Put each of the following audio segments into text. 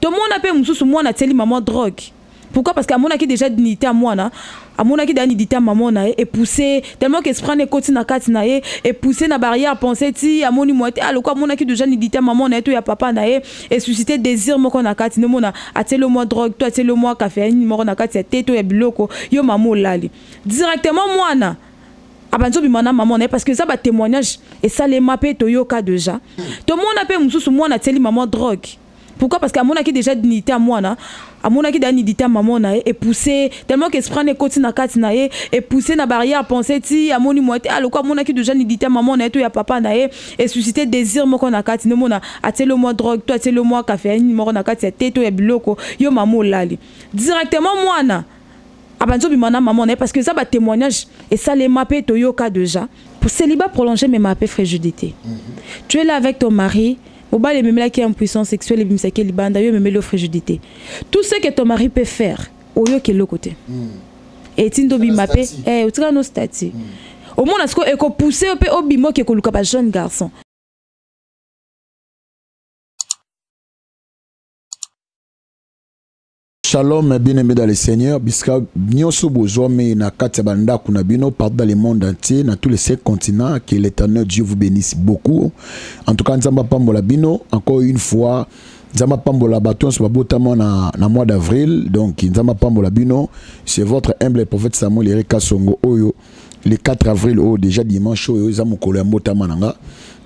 Tout le monde a payé mususu moi na teli maman drogue. Pourquoi? Parce qu'à mon qui déjà dignité à moi, à mon qui déjà dignité à maman et poussé tellement que se prend les côtés na katina et poussé na barrière penser ti à mon moitié alors quoi mon qui déjà dignité à maman et tout ya papa na et susciter désir mo qu'on a katina mon a telo moi drogue toi telo moi café mo qu'on a katina teto ya biloko yo maman lali directement moi na abanzo bimana maman parce que ça va témoignage et ça les mappé to yo ka déjà tout le monde a payé mususu moi na teli maman drogue. Pourquoi? Parce qu'à mon qui déjà dignité à moi à mon qui déjà dignité à maman et poussé tellement que se prend les côtés na katina et poussé na barrière penser ti à mon moitié alors quoi mon qui déjà dignité à maman et tout ya papa na et susciter désir mo qu'on a katina mon a telo moi drogue toi telo moi café mo qu'on a katina teto ya biloko yo maman lali directement moi na abanzo bimana maman parce que ça va témoignage et ça les mappé to yo ka déjà pour célibat prolongé mais mappé frigidité. Tu es là avec ton mari. Au bas, les mêmes qui ont impuissance sexuelle, les mêmes qui ont même frigidité. Tout ce que ton mari peut faire, au lieu qu'il est l'autre côté. Et Tindo Bimapé, au tirano stati. Au moins, est-ce qu'on peut pousser au bimo qui est un jeune garçon? Shalom, bien-aimés dans le Seigneur, biska nyoso bozome na katabanda kunabino partout dans le monde entier, dans tous les 5 continents, que l'Éternel Dieu vous bénisse beaucoup. En tout cas, nzamba pambola bino, encore une fois, nzamba pambola baton sur botama na mois d'avril, donc nzamba pambola bino, c'est votre humble prophète Samuel Erika Songo Oyo, le 4 avril, déjà dimanche, Oyo, zamukolo ya mbotama nanga.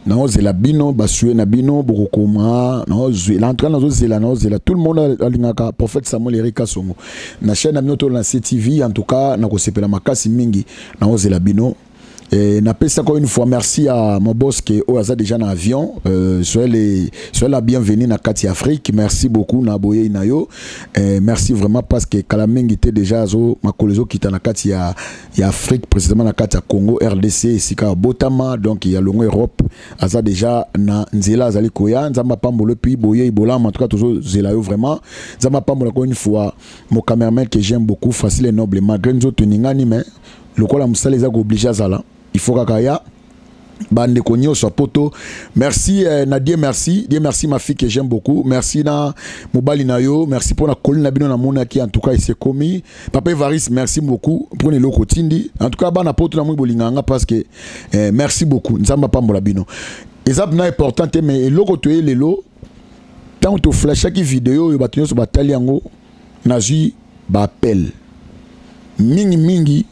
Non, c'est la bino, basue na bino, borokoma, non, l'entrée dans zela, non, zela. Tout le monde a l'ingaka, prophète Samuel Erika Songo. Na chaîne aminoto na CTV, en tout cas, na kosepela makasi mingi, non, zela bino. Et n'a pas ça encore une fois, merci à mon boss qui est au hasard déjà dans l'avion. Soyez la bienvenue dans Kati Afrique. Merci beaucoup Naboye Inayo. Merci vraiment parce que Kalameng était déjà ma collègue qui était dans Kati Afrique, précisément dans Kati Congo, RDC, Sika Botama, donc il y a l'Union Europe. Hasard déjà dans Nzela Zali Koya, Nzamba Pambolo puis Boye Ibola, en tout cas toujours Zelayo vraiment. Nzamba Pambolo encore une fois, mon cameraman que j'aime beaucoup, facile et noble, malgré nous autres Ningani mais le quoi la moussa les a obligés à Zala. Il faut qu'Akaya bande konyo soit poto. Merci Nadia, merci. Dieu merci ma fille que j'aime beaucoup. Merci na Mobali Nayo, merci pour la colline na bino na mona qui en tout cas il s'est commis. Papa Evaris, merci beaucoup pour les locaux tindi. En tout cas bana poto na mou bolinganga parce que merci beaucoup. Nzamba pambola bino. Ezap na important mais loko toye lelo tant to flash chaque vidéo yo batunyo so batali yango nazi ba appel. Mingi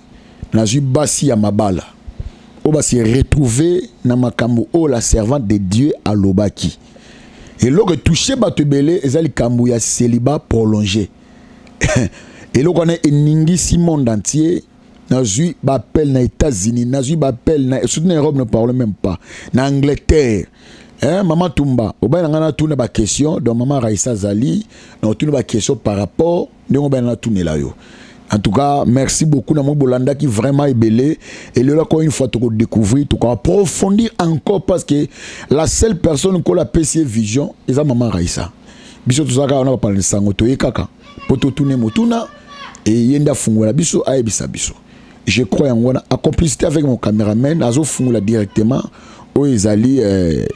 nazi basi ya mabala. On va se retrouver dans makambo o la servante de Dieu à Lobaki. Et là que touché batebele ezali kambu ya célibat prolongé. Et là qu'on est ningi si monde entier nazi bapel na États-Unis, nazi bapel na surtout en Europe ne parle même pas. Na Angleterre. Maman Tumba, au bas on a tourné ba question donc maman Raissa Zali, on tourné ba question par rapport de on a tourné là yo. En tout cas, merci beaucoup à mon Bolanda qui vraiment est belé. Et là, encore une fois, tu vas découvrir, tu vas approfondir encore parce que la seule personne qui a la PC Vision, c'est Maman Raissa. Biso tout ça, on a parlé de Sangoto et Kaka. Poto Tune Motuna et Yenda Fungula Biso, Aebisa Biso. Je crois en moi, en complicité avec mon caméraman, Azo Fungula directement, où ils allaient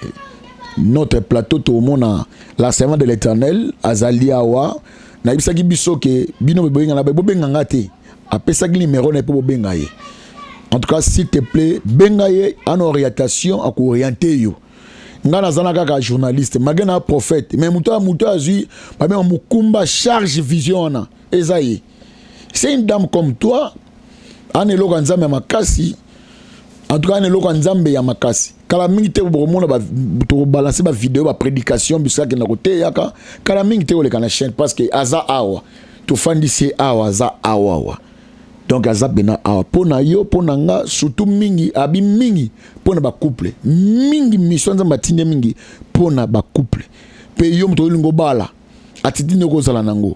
notre plateau, tout le monde, la servante de l'Éternel, Azali Awa. Na ibisaki biso ke bino bobenga na bobenga ngate apesaki numéro na po bobenga ye. En tout cas s'il te plaît benga ye en orientation à orienter yo. Ngana zana kaka journaliste magana prophète mais muto azui ba ben mukumba charge vision na ezaye. C'est une dame comme toi ane loka nzambe makasi. En tout cas ane loka nzambe ya makasi. Kala mingi te bomona ba to balancer ba vidéo ba prédication bisa ke na côté yaka kala mingi te ole kana chaîne parce que aza awa to fandi c'est awa aza awa donc aza bena awa pona yo pona nga surtout mingi abi mingi pona ba couple mingi mission za matinde mingi pona ba couple pe yo mto lingo bala atiti neko zala nango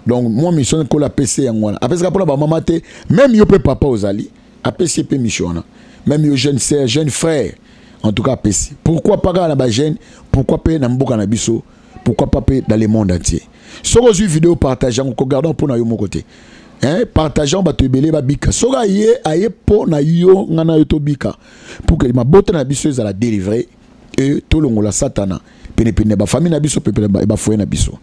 donc moi mission ko la PC yangwana après ça pona ba mama te même yo pe papa ozali a PC pe mission na même yo jeune sœur jeune frère. En tout cas, PC. Pourquoi pas dans la jeune? Pourquoi pas dans le Bisso? Pourquoi pas dans le monde entier? Si vous avez une vidéo, partagez, regardons pour nous côté. Partageons, batebele, babika. Si vous avez pour nous ngana yotobika. Pour que ma botte na biso la délivrer et tout le monde la satana. Pene ba famille na biso, pene ba foyer na biso.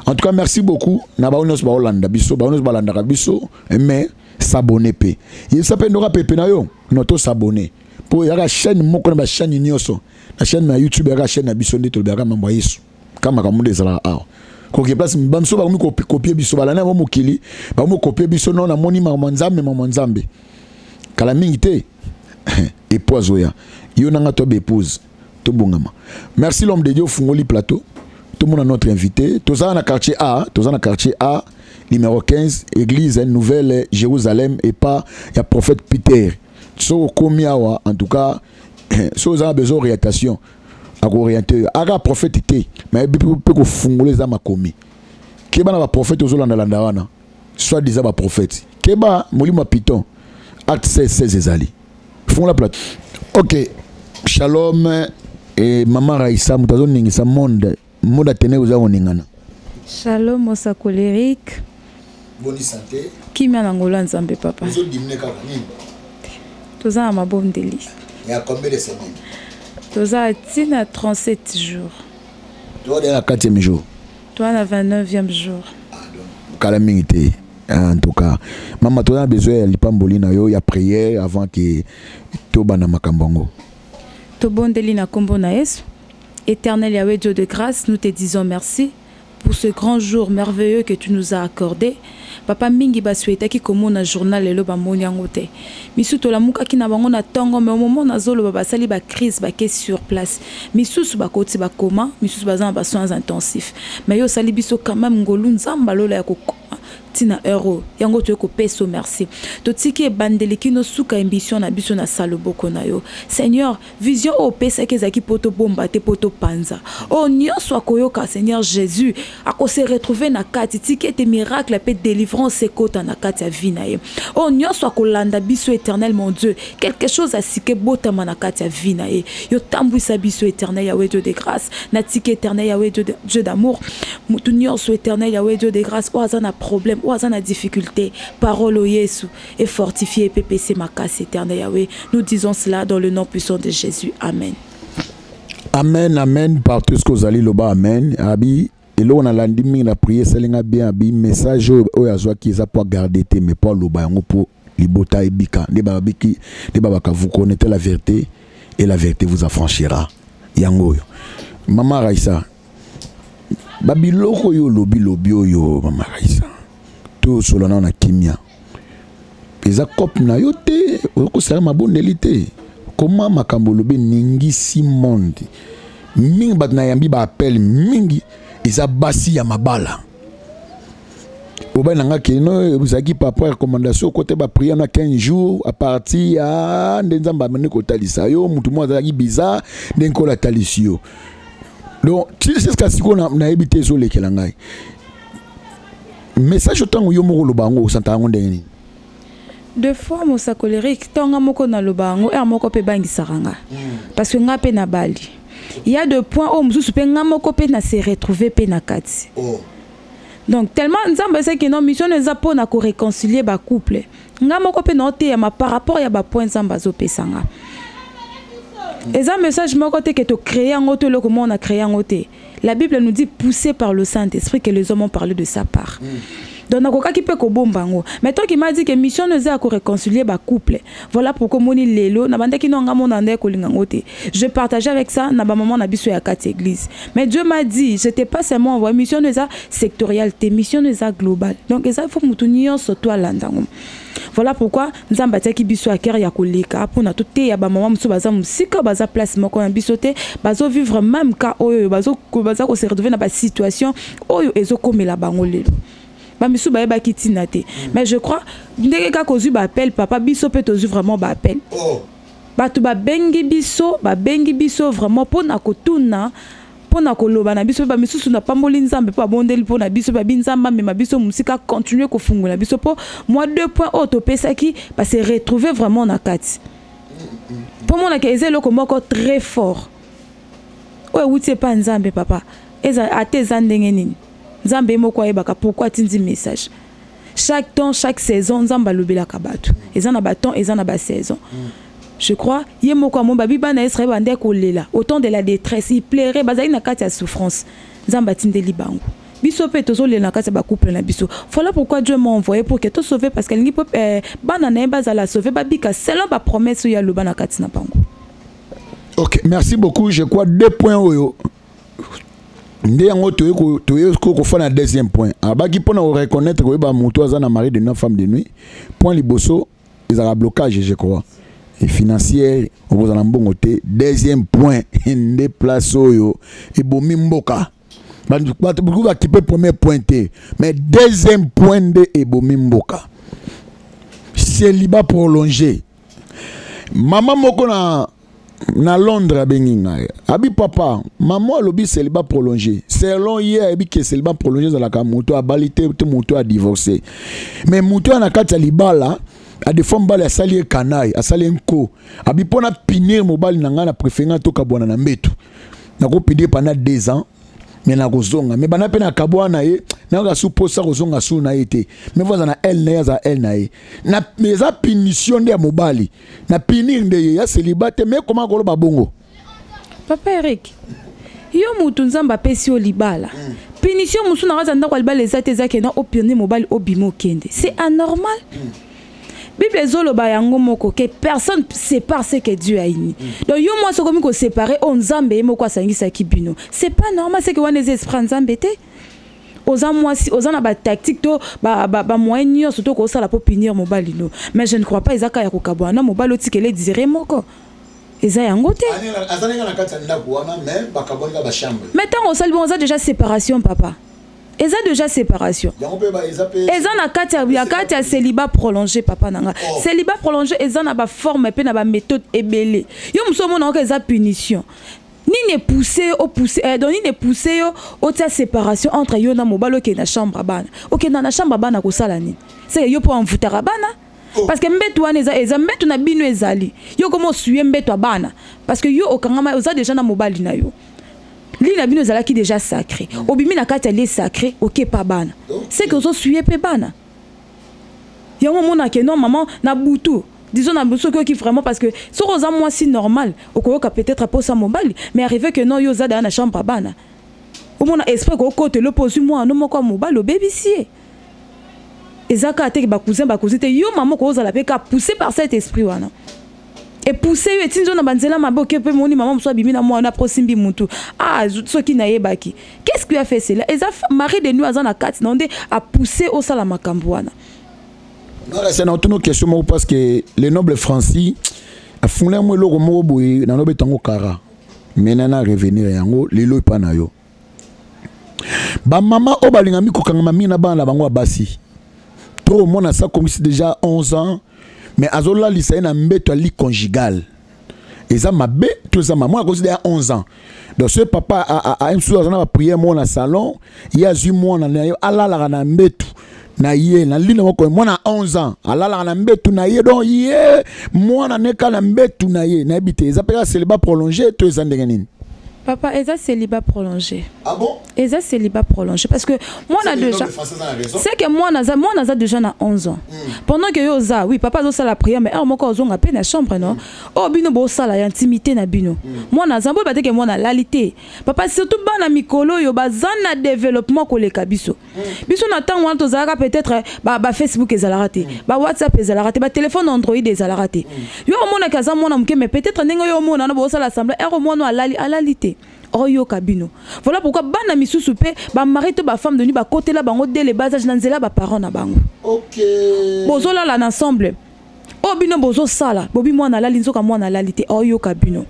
En tout cas, merci beaucoup. Nabaonos Baolanda Biso, Baonos Balanda Biso, mais s'abonner pe. Il s'appelle Nora Pepenayo, notre s'abonner. Pour la chaîne, mon connaît la chaîne Nyoso, la chaîne YouTube, la chaîne Biso de Tolbera Mamboyesu. Comme à Moudé Zala. Quand il place, Bamso va me copier Biso, Balana va me kili, va me copier Biso, non, la moni Mamanzambe, Mamanzambe. Calamité. Épouse, oya. Yonanga tobe épouse. Tobungama. Merci l'homme de Dieu, Fungoli Plateau. Tout le monde a notre invité. Tous dans le quartier A, numéro 15, église Nouvelle Jérusalem, et pas, il y a prophète Peter. So komiawa, en tout cas, so vous avez besoin d'orientation. À orienter. Aga prophète était, mais il peut fungole les âmes commis. Keba na prophète aux Hollandais landawana. Soit disant ba prophète. Keba molima piton. Acte 16 ezali. Font la plate. OK. Shalom et maman Raïssa, mutazo ningisa monde. Moda tene uza oningana. Shalom mosa colérique. Bonne santé. Qui m'a nangola nzambe papa. Vous dimne ka nini? Toza ma bonne délit. Il y a combien de semaines? Toza tina 37 jours. Toi dans la 4e jour. Toi la 29e jour. Ah donc calamité. En tout cas, maman toi a besoin de pamboli na yo, il y a prière avant que toba na makambongo. To bon délit na kombo na Yesu. Éternel Yahweh, Dieu de grâce, nous te disons merci pour ce grand jour merveilleux que tu nous as accordé. Papa mingi basueta ki komona journal lelo ba monyangote. Misuto la muka ki na bango na tongo mais au moment na zolo ba sali ba crise ba ke sur place. Misusu ba koti ba koma, misusu ba zan ba soins intensifs. Mais yo sali biso quand même ngolu nzamba lola ya ko tina euro yango to ko peso merci. To tiki bandeli ki no suka ambition na biso na saloboko na yo. Seigneur, vision o pesa ke zaki poto bomba te poto panza. Oh nyonso akoyoka Seigneur Jésus, ako se retrouver na kati tiki te miracle pe délivrance se kota na kati ya vie na ye. Oh nyonso akolanda biso éternel mon Dieu, quelque chose a sike botama na kati ya vie na ye. Yo tambwisa biso éternel Yahweh Dieu de grâce, na tiki éternel Yahweh Dieu d'amour. Mutu nyonso éternel Yahweh Dieu de grâce, oaza na problème, oaza na difficulté, parole au Yesu et fortifié PPC Makas éternel Yahweh. Nous disons cela dans le nom puissant de Jésus. Amen. Amen, amen. Par tout ce que vous allez là-bas, amen. Abi, et là on a l'andimi la prière, c'est l'un bien abi message au yazwa qui est pour garder tes mais pas le bain pour libota et bika. Les babiki, les babaka vous connaissez la vérité et la vérité vous affranchira. Yango. Maman Raïssa. Babiloko yo lobi yo Maman Raïssa. Tout solana na kimia. Eza kop na yo te, ko sala mabondeli te. Comment makambo lobi ningi si monde. Mingi bat na yambi ba appel mingi eza basi ya mabala. Oba nanga keno buzaki papa recommandation côté ba prier na 15 jours à partir ya ndenzamba mene ko talisa yo mutu mo azaki bizarre ndenko la talisio. Donc c'est ce que siko na ebité zo lekela ngai. Message autant yo moko lobango santango ndeni. Deux fois mosa colérique tonga moko na lobango er moko pe bangi saranga. Parce que nga pe na bali. Il y a deux points où mususu pe nga moko pe na se retrouver pe na kati. Oh. Donc tellement nzamba c'est que non mission les apo na ko réconcilier ba couple. Nga moko pe na te ya ma par rapport ya ba point nzamba zo pesanga. Et un message moko te que to créer en autre le comment on a créé en autre. La Bible nous dit poussé par le Saint-Esprit que les hommes ont parlé de sa part. Donc nakoka ki pe ko bombango. Mais toi qui m'a dit que mission nous a ko réconcilier ba couple. Voilà pourquoi moni lelo na bande ki no ngamo na ndeko lingangote. Je partageais avec ça na ba maman na biso ya quatre église. Mais Dieu m'a dit, j'étais pas seulement envoyé mission nous a sectorielle, tes mission nous a global. Donc ça il faut mutunio sur toi landango. Voilà pourquoi nous avons bâti biso à cœur ya koleka pour na tout ya ba maman muso baza musika baza place moko na bisote bazo vivre même cas oyo bazo ko se retrouver na ba situation oyo ezo komela bango lelo. Ba misu ba yeba kitina te. Mais je crois ndenge ka kozu ba appel papa biso peut ozu vraiment ba appel. Oh. Ba tu ba bengi biso vraiment pour na kotuna pour na koloba na biso ba misusu na pamboli nzambe po abondeli po na biso ba binzamba mais ma biso musika continuer ko fungola biso po moi 2 points auto pesaki ba se retrouver vraiment na kati. Pour moi na keze loko moko très fort. Ouais wuti pas nzambe papa. Eza ateza ndenge nini. Nzambe moko ayebaka pourquoi tindi message. Chaque temps, chaque saison nzamba lobela kabatu. Eza na ba temps, eza na ba saison. Je crois, yemoko mon babi bana Israël bande ko lela. Au temps de la détresse, il plairait bazali na kati ya souffrance. Nzamba tindeli bango. biso pe tozo le na kati ba couple na biso. Voilà pourquoi Dieu m'a envoyé pour que to sauver parce qu'elle ngi bana na ba za la sauver ba bika selon ba promesse ya lo bana kati na bango. OK, merci beaucoup. Je crois 2 points oyo. Ndé yango toye ko fa na deuxième point. Abaki pona reconnaître que ba mutu azana mari de 9 femmes de nuit. Point liboso, ils ont blocage je crois. Et financier au mbongo te. Deuxième point, ndé place oyo e bomi mboka. Beaucoup va quitter premier point te. Mais deuxième point de e bomi mboka. Célibat prolongé. Maman moko na Londres abi papa maman lobi célibat prolongé selon hier abi que célibat prolongé dans la kamuto a balité tout muto a divorcé mais muto na kati ya libala a des femmes bala sali kanai a sali nko abi pona pinir mobali na ngana préférant to kabwana na mbetu na ko pinir pendant 2 ans mais na kozonga mais bana pe na kabwana ye na ga supposa kozonga su na été mais voza na elle na za elle na ye na mais za punition de mobali na pinir de ya célibataire mais comment ko lo babongo papa Eric yo mutu nzamba pesi o libala punition musu na za ndako libala ezate zake na opionner mobali obimo kende c'est anormal. Bible ezoloba yango moko que personne sépare ce que Dieu a uni. Donc yo moi so comme ko séparer on nzambe moko asangisa kibino. C'est pas normal c'est que wana les esprits nzambe te. Oza moi si oza na ba tactique to ba moyen nyo surtout ko sala pour punir mobali no. Mais je ne crois pas ezaka ya ko kabwana mobali otikele dire moko. Eza yango te. Azanenga na kati na kuana mais ba kabonga ba chambre. Maintenant on a déjà séparation papa. Ils ont déjà séparation. Ils ont un célibat prolongé, papa nanga. Célibat prolongé, ils ont une forme et une méthode ébélée. Ils ont une punition. Ni ne pousser au pousser, donc ni ne pousser au séparation entre yo na mobalo qui na chambre bana. OK na chambre bana ko sala ni. C'est yo pour envoûter bana. Parce que mbeto wana eza mbeto na bino ezali. Yo comment suyer mbeto bana. Parce que yo okangama oza déjà na mobali na yo. L'île bino zala qui déjà sacré. Obimi na kati ali sacré, OK pas bana. C'est que zo suye pe bana. Yango mona ke non maman na butu. Disons na butu qui vraiment parce que so roza moi si normal, okoyoka peut-être pour sa mobile, mais arrivé que non yo za dans la chambre bana. Au mona esprit ko côté le posu moi non moko mobile au babysier. Ezaka te ba cousin te yo maman ko za la pe ka poussé par cet esprit wana. Et pousser et tinzo na banzela maboke pe moni maman mso bimina moi na prosimbi mutu ah so ki na yebaki qu'est-ce qui a fait cela et ça mari de nous azana kati na onde a poussé au sala makambo wana non c'est une autre question parce que les nobles français a fondé mo loko mo boye na no betango kara mais nana revenir yango lelo pa na yo ba mama o balinga mi kokanga mina bana bango basi trop mona ça comme si déjà 11 ans. Mais azola lisa na mbeto ali conjugal. Et ça m'a bé tout ça moi considère 11 ans. Donc ce papa a un soir on a prié moi dans salon, il y a eu moi na ala la na mbeto na ye na lina moko moi na 11 ans. Ala la na mbeto na ye donc ye moi na neka na mbeto na ye na habité. Ça peut célibat prolongé tous les années. Papa, eza célibat prolongé. Ah bon? Eza célibat prolongé parce que moi on a déjà c'est que moi on a déjà na 11 ans. Pendant que yo za oui papa zo sala prière mais moi quand on a peine na chambre non. Oh bino bo sala intimité na bino. Moi na zambo ba te que moi na lalité. Papa surtout ba na mikolo yo ba zana développement ko le kabiso. Biso na temps on to zaka peut-être ba Facebook ezala raté. Ba WhatsApp ezala raté, ba téléphone Android ezala raté. Yo mo na kaza mo na mke mais peut-être ndenge yo mo na bo sala assemblée mo no à lalité. Oyo kabino. Voilà pourquoi bana misusu pe ba mari to ba femme de nuit ba côté là bango dès les bas âge nanzela ba parents na bango. OK. Bozo là ensemble. Obino bozo sala, bobi moi na la linzoka moi na lalité oyo kabino.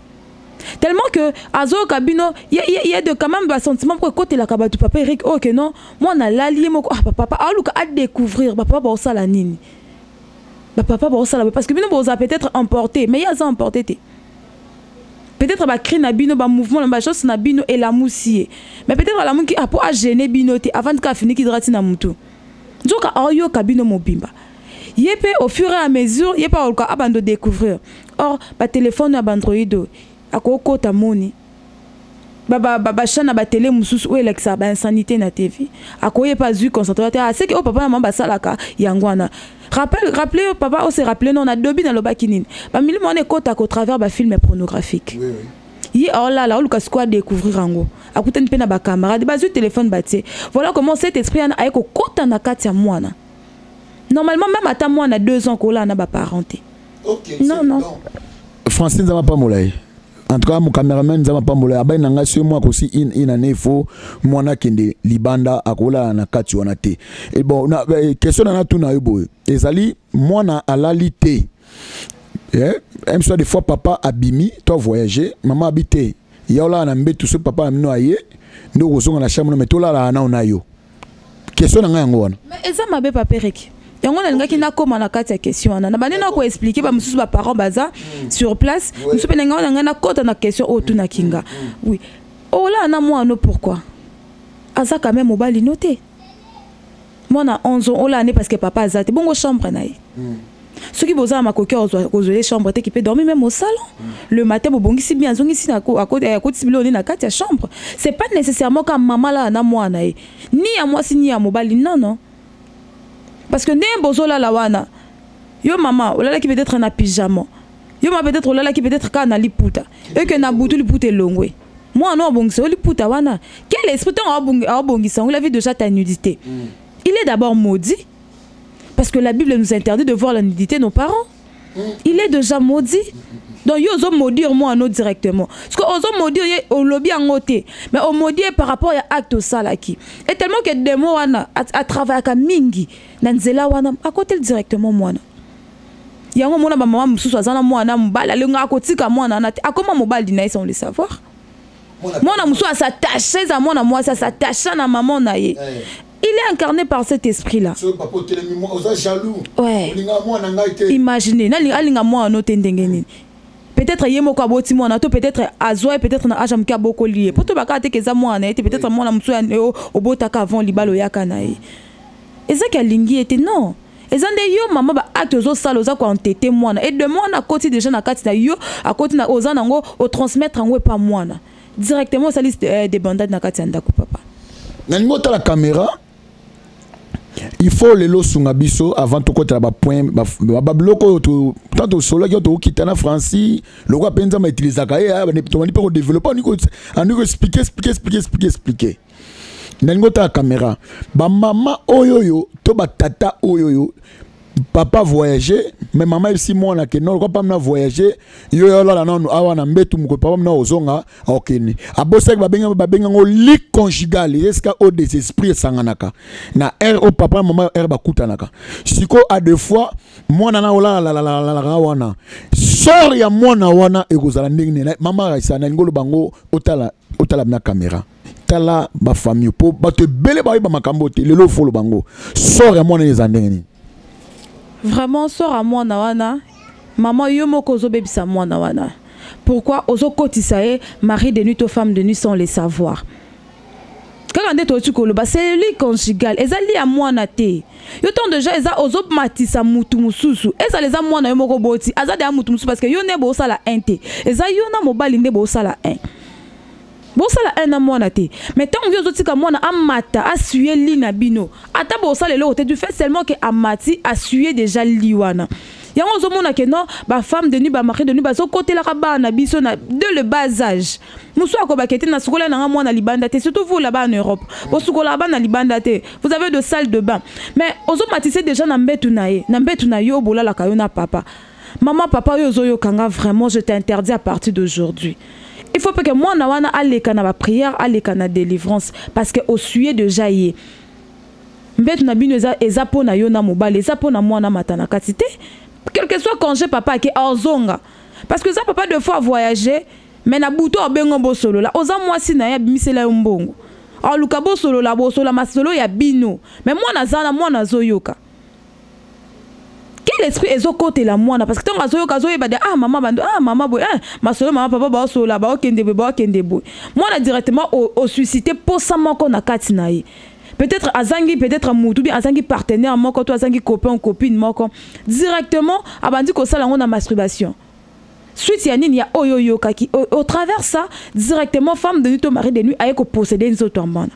Tellement que azo kabino il y a de quand même ba sentiment pour côté la kabatu papa Eric OK non, moi na lalier moko ah papa aluka à découvrir papa ba sala nini. Ba papa ba sala parce que bino boza peut-être emporté mais il y a ça emporté té. Peut-être ba créer na bino ba mouvement na ba chose na bino et la moussier mais peut-être la moun qui a pour à gêner bino té avant de finir qui drati na mutu nzoka oyo kabino mobimba yepé au fur et à mesure yepé au ka abando découvrir or ba téléphone na Android akoko ta moni ba chana ba télé mususu ou elexa ba insanité na TV akoye pas vu concentrateur c'est que au papa na mamba salaka yangwana rappelez papa on s'est rappelé non on a dobi dans le bakinine ba mili mon écoute à travers ba film pornographique oui. Yi oh là là, Lucas quoi découvrir ango. Akuta ni pena ba camarade, ba zu téléphone batie. Voilà comment cet esprit a ayeko kota na kati ya mwana. Normalement même ata mwana 2 ans ko la na ba parenté. OK. Non. Francine zama pas molay. En tout cas mon cameraman zama pas molay. Abay nanga sur moi aussi in année faut mwana kende libanda akola na kati wana te. Et bon na question na tout na yo boy. Ezali mwana alalité. Même soit des fois papa abimi, toi voyager, maman habité. Ya là na mbetu ce papa amino aye, ndo kozonga na chambre mais to là na ona yo. Question na yango wana. Mais eza mabe papereki. Yango na ngaki na koma na kati ya question wana. Na bande na ko expliquer ba mususu ba parents baza sur place. Mususu pe nga na kota na question o tuna kinga. Oui. Oh là na moi no pourquoi? Aza quand même mobali noté. Moi na 11 ans, oh là né parce que papa azate bongo chambre na ye. Ceux qui posent à ma coquille aux les chambres qui peut dormir même au salon. Le matin, bon si bien ici à côté na quatre chambre. C'est pas nécessairement comme maman là na moi na ni à moi ni à mobile non. Parce que né bozo là la wana. Yo maman, oh là qui peut être en pyjama. Yo maman peut être là qui peut être quand na liputa. Et que na butu liputa longwe. Moi non bon c'est liputa wana. Quel esprit a bongisa on l'a vu déjà ta nudité. Il est d'abord maudit. Parce que la Bible nous interdit de voir la nudité de nos parents. Il est déjà maudit. Donc, ils osent maudire moi non directement. Parce qu'ils osent maudire au lobby en côté. Mais on maudit par rapport à l'acte au salaki. Et tellement que des mots à travers la mingi, nanzela wana à côté directement moi. Il y a un moment où maman me soucie à moi na mbala le nga côté comme moi na a comment mobile dinaï sans le savoir. Moi na muso s'attacher à moi na moi ça s'attache à maman na ye. Il est incarné par cet esprit-là. Ouais. Imaginez, peut-être yemo ko aboti mwana to peut-être azoe peut-être na ajam ka boko lié. Pour to bakate ke za mwana était peut-être mwana muso obota ka avant libalo yakana ye. Eza ka lingi était non. Ezande yo maman ba acte zo sala za ko entêter mwana et de mwana côté déjà na kati na yo à côté na ozana ngo au transmettre ngo pas mwana. Directement sa liste des bandades na kati ndako papa. Na ngota la caméra. Il faut les lots sur biso avant de côté là point ba bloco tant au solo qui to quitter na France le roi penza ma utiliser ka ya to mani pour développer on expliquer na ngota la caméra ba mama oyoyo to ba tata oyoyo papa voyager mais maman ici moi na que non pas na voyager yo là non awa na mbetu mko papa na ozonga okeni abosek ba benga ngo lit conjugal est-ce que au des esprits sanganaka na au papa maman ba kutanaka siko à deux fois moi na ola la wana sort ya mwana wana ekozala ndenge maman isa na ngolo bango otala na caméra tala ba famille po ba te bele ba makambo te lelo folo bango sort ya mwana ezandenge. Vraiment, sort à moi nawana. Maman yomo kozo bebisa moi nawana. Pourquoi ozo kotisae mari de nuit aux femmes de nuit sans les savoir. Quand on dit tu koloba c'est lui conjugal. Ezali à moi na te. Yo ton déjà eza ozo matisa mutu mususu. Eza les a moi na yomo ko boti. Aza de mutu mususu parce que yo ne bo sala inte. Eza yo na mobile ne bo sala un. Bon ça la un amour na te mais tant que yo zotika mona amata a suer li na bino ata bo ça le côté du fait seulement que amati a suer déjà liwana yango zo mona que non ba femme de nuit ba mari de nuit ba zo côté la ba na biso na de le bas âge muso akoba kete na sukola na mona libanda te surtout vous là-bas en Europe bo sukola ba na libanda te vous avez de salles de bain mais ozo matisse déjà na mbetu na yo bola la kayo na papa maman papa yo zo yo kanga vraiment je t'interdis à partir d'aujourd'hui. Il faut que moi na wana aleka na ba prière aleka na délivrance parce que au sujet de jaillir mbetu na bino eza po na yo na mobile eza po na mwana matana katite quel que soit congé papa qui ozonga parce que ça papa deux fois voyager mais na buto obengo bo solo la oza mwasi na ya bimisela mbongo aluka bo solo la masolo ya bino mais mwana zana mwana zoyoka. Quel esprit est au côté la moine parce que tant que zoyo kazo ba ah maman boy ma solo maman papa ba solo la ba kende boy moi na directement au suscité pour ça moko na katinaï peut-être azangi peut-être mutu bien azangi partenaire moko toi azangi copain ou copine moko directement abandi ko sala ngona masturbation suite ya nini ya oyoyo kaki au travers ça directement femme de nuit au mari de nuit aye ko posséder une autre mona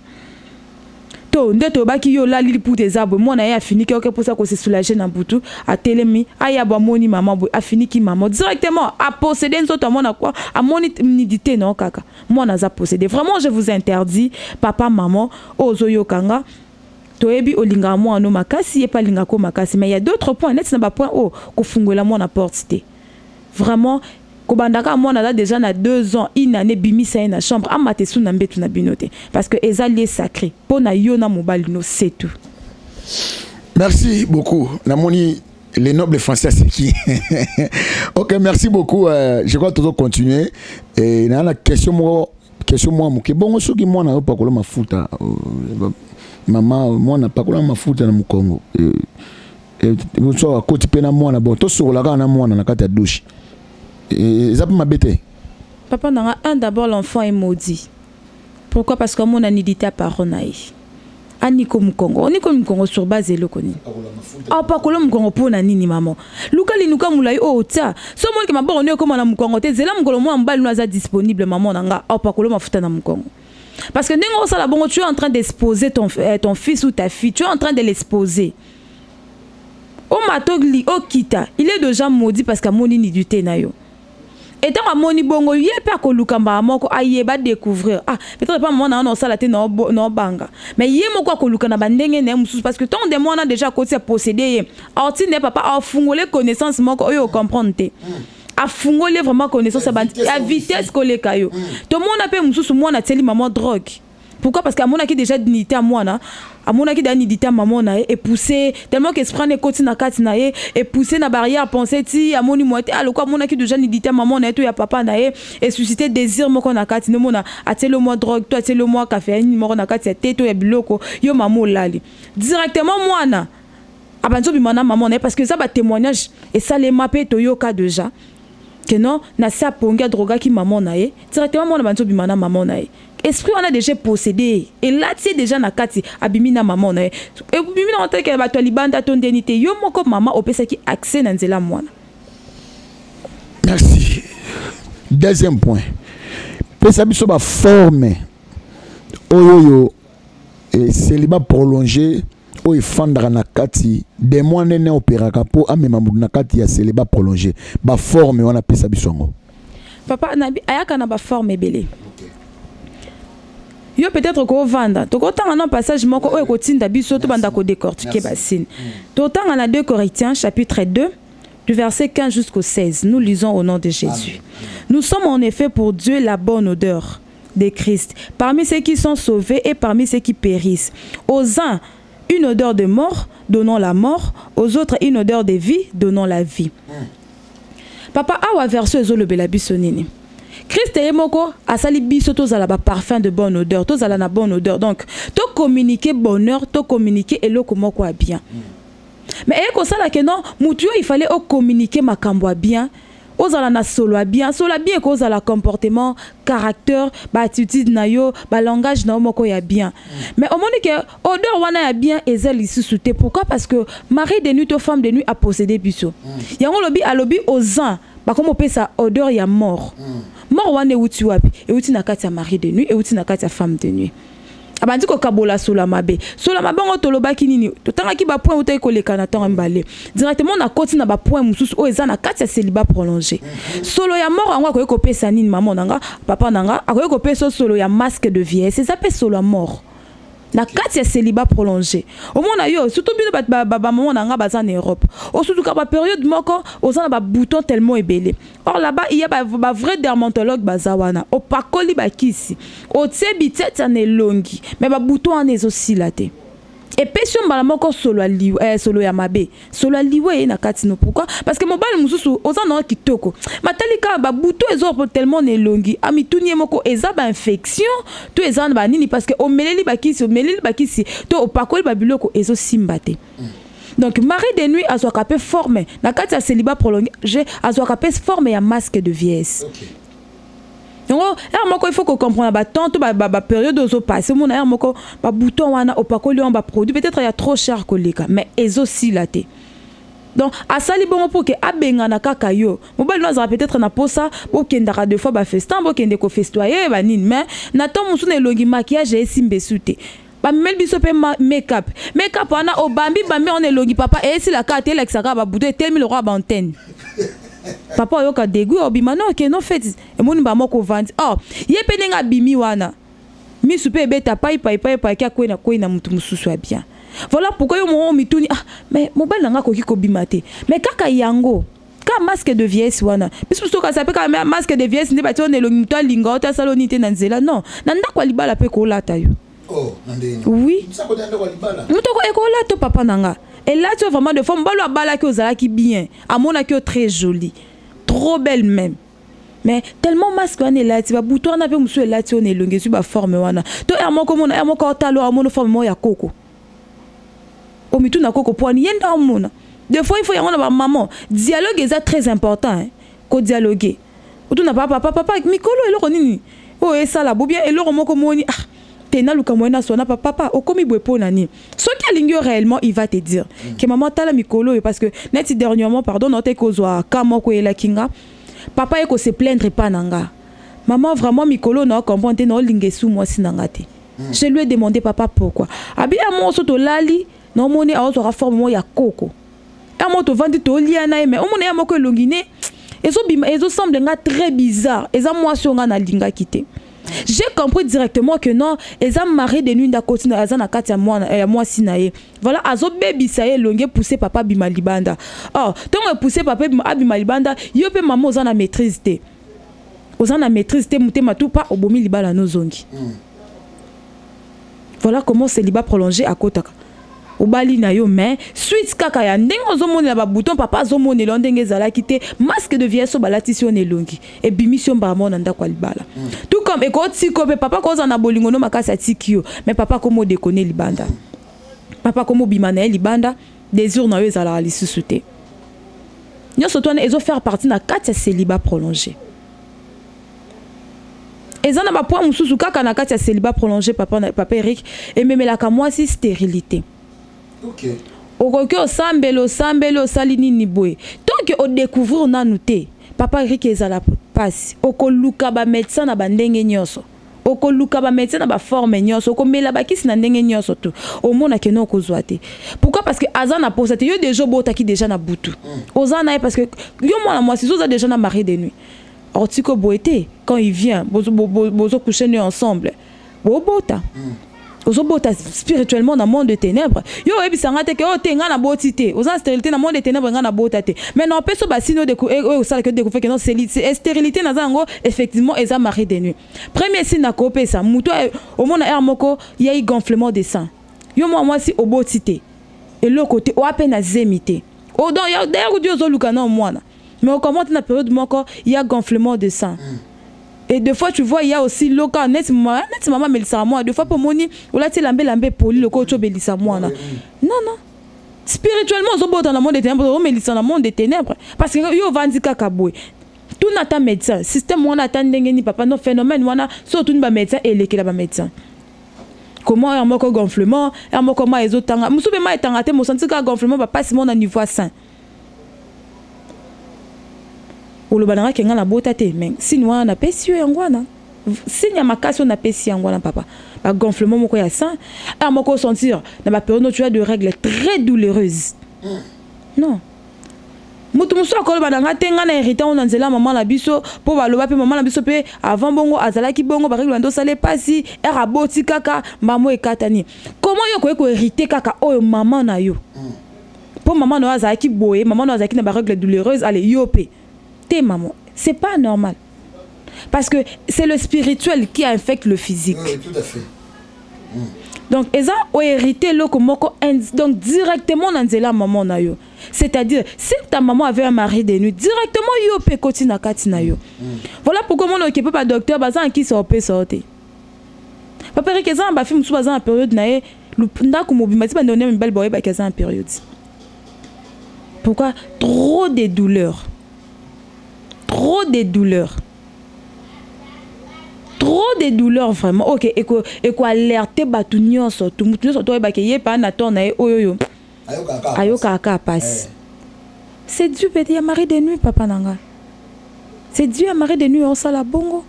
to ndeto baki yo la lili pour tes abos mwana ya fini que pour ça que se soulager na butu a telemi aya ba moni maman a fini ki maman directement a posséder nzoto mona quoi a moni nidité non kaka mwana za posséder vraiment je vous interdis papa maman ozoyo kanga toyebi olinga mwana makasi et pas linga ko makasi mais il y a d'autres points net na ba point o ko fungola mwana porte vraiment Kobandaka mwana da déjà na 2 ans une année bimisa na chambre amate sou na mbetu na binote parce que ezali sacré pona yo na mobali no c'est tout. Merci beaucoup. Namoni les nobles français c'est qui? OK, merci beaucoup. Je crois toujours continuer et na la question moi muke bongo soki mwana pa kola mafuta maman mwana pa kola mafuta na mukongo et so akoti pena mwana bon to sokola kana mwana na kata douche. Ça peut m'embêter. Papa n'a un d'abord l'enfant est maudit. Pourquoi? Parce que mon anidité à paronaï. Aniko Mukongo, on est comme Mukongo sur base et le koni. Ah pas que l'homme Mukongo pour nani maman. Luka linuka moulay oh tia. Ce monde qui m'a bon on est comme na Mukongo. T'es là Mukongo moi en bas nous a disponible maman nanga. Ah pas que l'homme a foutu na Mukongo. Parce que n'engo ça la bon tu es en train d'exposer ton fils ou ta fille. Tu es en train de l'exposer. O matogli o kita. Il est déjà maudit parce qu'à mon inidité na yo. Et tant à moni bongo yé pas ko lukamba moko ayé ba découvrir ah peut-être pas moi non ça la té non banga mais yé moko ko lukana bandenge ne musu parce que tant de moi on a déjà côté posséder orti ne papa a fungolé connaissance moko yo comprendre té a fungolé vraiment connaissance à vitesse ko le kayo tout le monde a pe musu moi na teli maman drogue. Pourquoi? Parce qu'à mon qui déjà dignité à moi, à mon qui dignité à maman et poussé tellement que se prend les côtés na katina et poussé na barrière penser ti à mon moitié alors quoi mon qui déjà dignité à maman et tout ya papa na et susciter désir mon qu'on a katina mon a le moi drogue toi le moi café ni mon na katina tête ya biloko yo maman lali directement moi na abanzo bimana maman parce que ça va témoignage et ça les mappé to yo ka déjà que non na sa ponga droga qui maman na directement moi na abanzo bimana maman na esprit on a déjà possédé et là tu déjà na kati abimina maman na et bimina on t'a que ba to libanda ton denité yo moko maman opesa ki accès na nzela mwana. Merci. Deuxième point. Pesa biso ba forme oyo et célibat prolongé o ifandra na kati des mois nene opéraka po amema na kati ya célibat prolongé ba forme on a pesa biso ngo. Papa nabi ayaka na ba forme belé. Yo peut-être ko vanda to ko tanga na passage moko o ko tinda biso to banda ko décortiquer basine to tanga na 2 Corinthiens chapitre 2 du verset 15 jusqu'au 16 nous lisons au nom de Jésus. Nous sommes en effet pour Dieu la bonne odeur de Christ parmi ceux qui sont sauvés et parmi ceux qui périssent. Aux uns une odeur de mort donnant la mort, aux autres une odeur de vie donnant la vie. Papa awa verset zo le belabiso nini Christ est moko asali biso tozala ba parfum de bonne odeur, tozala na bonne odeur. Donc, to communiquer bonheur, to communiquer eloko moko a bien. Mais eko sala que non, mutu il fallait communiquer makambo a bien. Ozala na solo a bien, solo a bien ko ozala comportement, caractère, ba attitude na yo, ba langage na moko ya bien. Mais au moment que odeur wana ya bien ezel ici souté. Pourquoi? Parce que mari de nuit to femme de nuit a possédé biso. Yango lobi alobi ozan, ba comme on sa odeur ya mort. Mort wane uti wapi e uti na kati ya mari de nuit e uti na kati ya femme de nuit abandi ko kabola sola mabe ngo tolobaki nini totangaki ba point utai koleka na temps mbale directement na koti na ba point mususu o eza na kati ya célibat prolongé solo ya mort ngo akoyeko pesa nini maman nanga papa nanga akoyeko pesa solo ya masque de vieillesse ça s'appelle solo ya mort na kati ya célibat prolongé au monde yo surtout bino ba maman nanga baza en Europe au surtout ka ba période moko ozana ba bouton tellement ébélé. Or là-bas il y a ba vrai dermatologue bazawana au pakoli ba kisi au tsebi tete en elongi mais ba bouton en aussi laté et pession bala moko solo ali solo ya mabe solo aliwe na kati no pourquoi parce que mobile mususu ozana kitoko matalika ba bouton ezo tellement elongi ami tunie moko eza ba infection to eza ba nini parce que omeleli ba kisi to au pakoli ba biloko ezo simbate. Donc mari de nuit a soit capé formé na kati ya célibat prolongé a soit capé formé ya masque de vieillesse. Donc il faut qu'on comprenne ba tant ba période ozo passer mon air moko ba bouton wana opakoli on ba produit peut-être il y a trop cher koleka mais ezo si laté. Donc à sali bon pour que abenga na kaka yo mobile nous peut-être na posa pour kendaka deux fois ba festin pour kende ko festoyer ba nini mais na to musu na longi maquillage et simbesute ba mel biso pe make-up wana o bambi on elongi papa et si la carte elle exaka ba bouteille tel le roi ba antenne papa yoka dégoût obima non que non fait et moni ba moko vandi oh ye pe nenga bimi wana mi soupe beta pai ka kwena mutu mususu bien voilà pourquoi yo mo mituni ah mais mobile nanga koki ko bimate mais kaka yango ka masque de vieillesse wana biso to ka sape ka masque de vieillesse ne ba ti on elongi mutu alinga ota saloni te na nzela non na ndako libala pe ko lata yo. Oh, oui. Mutoko ekola to papa nanga. Et là tu as vraiment de forme balo abala ki ozala ki bien. Amona ki très jolie. Trop belle même. Mais tellement masque wana là tu va bouton na pe musu là tu on est longue sur ba forme wana. To ermoko mona ermoko talo amono forme mo ya koko. O mitu na koko poani yenda mona. Des fois il faut y avoir maman. Dialogue est très important hein. Ko dialoguer. Otu na papa mikolo eloko nini. Oh et ça la bo bien eloko moko moni ah tena luka moyena sona papa okomi bwepo nani soki alingi réellement il va te dire que maman tala mikolo parce que net dernièrement pardon noté kozwa kama ko ela kinga papa eko se plaindre pas nanga maman vraiment mikolo na comprendre na lingesu moi sinanga te je lui ai demandé papa pourquoi abi amo soto lali no moni a ozo forme ya koko amo to vandi to liana mais omone amo ko longine ezo semble nga très bizarre eza moi songa na linga kité. J'ai compris directement que non, ils ont marré de nuit d'akoti na azana kati ya moi sinaye. Voilà, azo baby ça y est longue pousser papa bimalibanda. Oh, tant pousser papa bimalibanda, yo pe maman ozana maîtrise té. Ozana maîtrise té mutema tout pas obomi libala no zongi. Voilà comment c'est liba prolongé à kotaka. Obali na yo mais suite kaka ya ndenge ozomoni na ba bouton papa ozomoni lo ndenge zala kité masque de vieillesse balati si on est longi et bimission ba mona ndako libala tout comme et koti ko papa ko za na bolingo no makasa tikio mais papa komo déconner libanda papa komo bimana libanda désir na yo zala lisusu te nyoso to ezo faire partie na kati ya célibat prolongé ezana ba point mususu kaka na kati ya célibat prolongé papa Eric et même la ka moi si stérilité. OK. Okoki osambelo salini ni boy. Tant que o découvrir nanu te, papa Eric ezala passe. Okoluka ba médecin na bandenge nyoso. Okoluka ba médecin na ba forme nyoso, okomela ba kisi na ndenge nyoso to. Omona ke no kozwa te. Pourquoi? Parce que azana posate yo déjà bota ki déjà na butu. Ozana parce que yo mona moi si oza déjà na mari de nuit. Ortiko boete quand il vient, bozo coucher ensemble. Bobota. Ozobota spirituellement dans le monde de ténèbres. Yo ebisanga te ke o tenga na botité. Oza stérilité dans le monde de ténèbres nga na botate. Mais non peso ba sino de o sala que découvrir que non c'est stérilité na zango effectivement eza mari de nuit. Premier signe na kopé ça muto au mona er moko il y a eu gonflement des seins. Yo moi si obotité. Et l'autre côté o apeine na zemité. O donc ya d'ailleurs Dieu zo lukana mwana. Mais on commence na période moko il y a gonflement des seins. Et deux fois, tu vois, il y a aussi le cas, net maman melisa moi. Deux fois, pour moni, ou là, tu l'ambé poli, le coach belisa moi. Non, non. Spirituellement, on se dans le monde des ténèbres, on melisa dans le monde des ténèbres. Parce que yo vandi kakaboué. Tout n'a pas médecin. Système, on attend ni papa, non phénomène, on a surtout un médecin et l'équipe là médecin. Comment un mot gonflement, un mot comment les autres tanga. Moussou bema est tangaté, mon senti que gonflement va pas si mon niveau sain. Ou le banana qui est la beauté, mais si nous on a pêché yangwana, si n'y a ma casse on a pêché yangwana papa, bah gonflement mon quoi ça, à mon corps sentir, dans ma période tu as de règles très douloureuses. Non. Mutu muso akolo banana tenga na hérité on anzela maman la biso pour baloba pe maman la biso pe avant bongo azala ki bongo ba règle ndo sale pasi era boti kaka maman ekatani. Comment yo ko hérité kaka o maman na yo? Pour maman no azala ki boye, maman no azala ki na ba règle douloureuse, allez yopé. Maman, c'est pas normal. Parce que c'est le spirituel qui infecte le physique. Oui, tout à fait. Donc, ils ont hérité le komoko donc directement dans la maman na yo. C'est-à-dire, si ta maman avait un mari de nuit, directement yo pe koti na kati na yo. Voilà pourquoi mon occupé pas docteur bazan qui sortait sorti. Papa Eric ezan ba film sous bazan en période na ye, nda ko mobima ti ba donner une belle boy ba kezan en période. Pourquoi? Trop de douleurs. Trop de douleurs. Trop de douleurs vraiment. OK, et quoi alerter batu nyonso, tout nyonso to ba ke ye pa na ton na oyoyo. Ayoka ka passe. C'est Dieu petit ya mari de nuit papa nanga. C'est Dieu ya mari de nuit on sala bongo.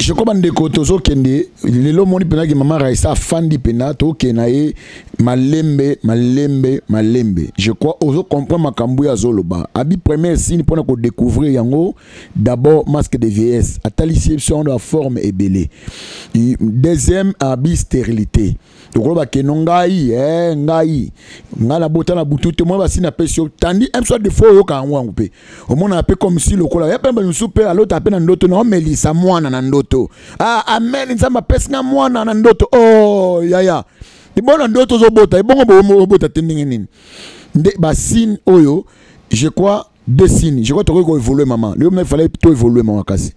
je crois que tozo kende lelo moni pena ki maman Raissa fandi pena to kenaye malembe. Je crois ozo comprendre makambu ya zoloba. Abi premier signe pour nous découvrir yango d'abord masque de vieillesse, ataliception de la forme et belé. Deuxième abi stérilité. Donc on va que ngai ngala bota na butu te moi basi na pesio tandi un soit de faux yo ka ngwangu pe. Au moins un peu comme si le kola ya pemba soupe à l'autre appelle na ndoto na melisa mwana na ndoto. Ah amen nzamba pesna mwana na ndoto. Oh ya. Ibona ndoto zo bota ibongo bo bota tendingi nini. Nde basine oyo je crois deux signes. Je crois que tu dois évoluer maman. Le il fallait plutôt évoluer maman kasi.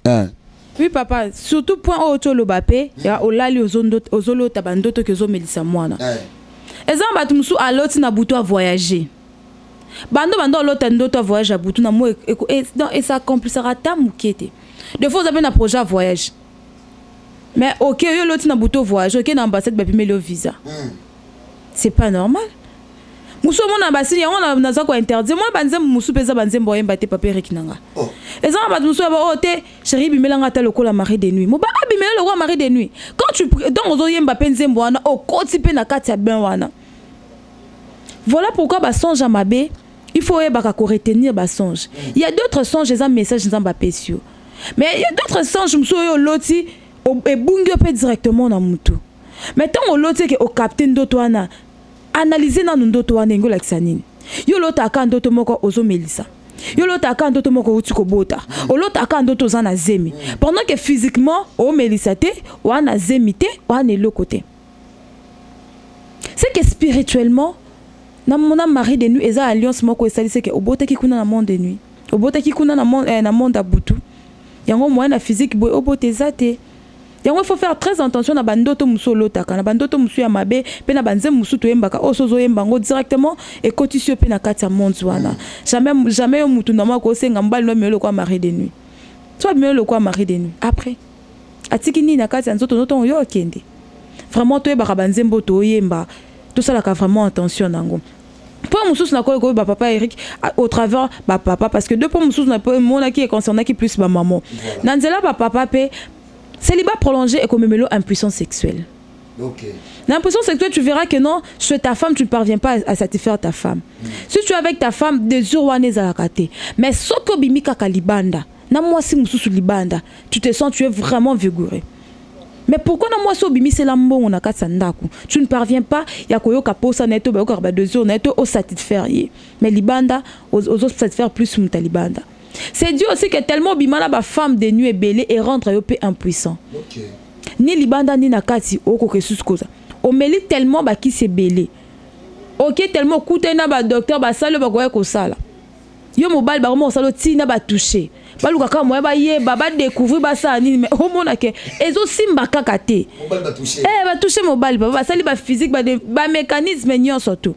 Oui papa, surtout point auto lo bapé, ya olali ozolo tabandoto ke zo melisa mwana. Ezan batu musu aloti na butu a voyager. Bando l'autre ndoto a voyager à butu na mo et ça accomplira ta mukete. De fois vous avez un projet à voyage. Mais OK, yo loti na butu voyage, OK na ambassade ba pimé le visa. C'est pas normal. Musu mon ambassade ya on a za ko interdit. Moi banze musu peza banze mboye mbate papier rekinanga. Ezan batu musu ba ote chérie bimelanga ta lokola mari de nuit. Mo ba abimela le roi mari de nuit. Quand tu donc ozo yemba penze mbwana o koti pe na kati ya ben wana. Voilà pourquoi ba songe à mabé, il faut retenir ba songe. Il y a d'autres songes, des messages dans ba pesio. Mais il y a d'autres songes musu yo loti et bungo pe directement na mutu. Mais tant on loti que au captain ndoto wana analyser na ndoto wana ngo laksanini. Yo lota aka ndoto moko ozo melisa. Yo lota aka ndoto moko uti ko bota. O lota aka ndoto za na zemi. Pendant que physiquement o melisa te, wana zemi te, wana le côté. C'est que spirituellement na mona mari de nuit eza alliance moko esalise ke obota ki kuna na monde de nuit. Obota ki kuna na monde abutu. Yango moyen na physique boy obota ezate. Il faut faire très attention na bandoto muso lotaka na bandoto muso ya mabe pe na banze muso to yembaka osozo yembango directement et kotisio pe na kati ya monde wana jamais yo mutu na mako senga mbali no melo kwa mari de nuit toi melo kwa mari de nuit après atiki ni na kati ya nzoto noto yo kende vraiment to yebaka banze mboto yemba tout ça la ka vraiment attention nango pour mususu na ko ba papa Eric au travers ba papa parce que deux pour mususu na mona qui est concerné qui plus ba maman nanzela ba papa pe célibat prolongé et comme mélo impuissance sexuelle. Okay. L'impuissance sexuelle, tu verras que non, chez ta femme, tu ne parviens pas à satisfaire ta femme. Si tu es avec ta femme, des urwanes à la kate. Mais soko bimika kalibanda, na moi si mususu libanda, tu te sens, tu es vraiment vigoureux. Mais pourquoi na moi so bimi c'est lambo on a katsandaku. Tu ne parviens pas, ya koyo kaposa neto ba ko ba 2 jours neto au satisfaire. Mais libanda aux autres satisfaire plus muta libanda. C'est Dieu aussi que tellement bimana ba femme de nuit est belle et rentre yo peu impuissant. Okay. Ni libanda ni nakati oko ke suskoza. O meli tellement ba ki se belé. OK tellement coûté na ba docteur ba salo ba koya ko sala. Yo mobile ba mo salo ti na ba toucher. Ba luka ka mo ba ye ba découvrir ba ça ni mais o mona ke ezo simba kaka te. Mobile ba toucher. Ba toucher mobile ba sali ba physique ba mécanisme nyon surtout.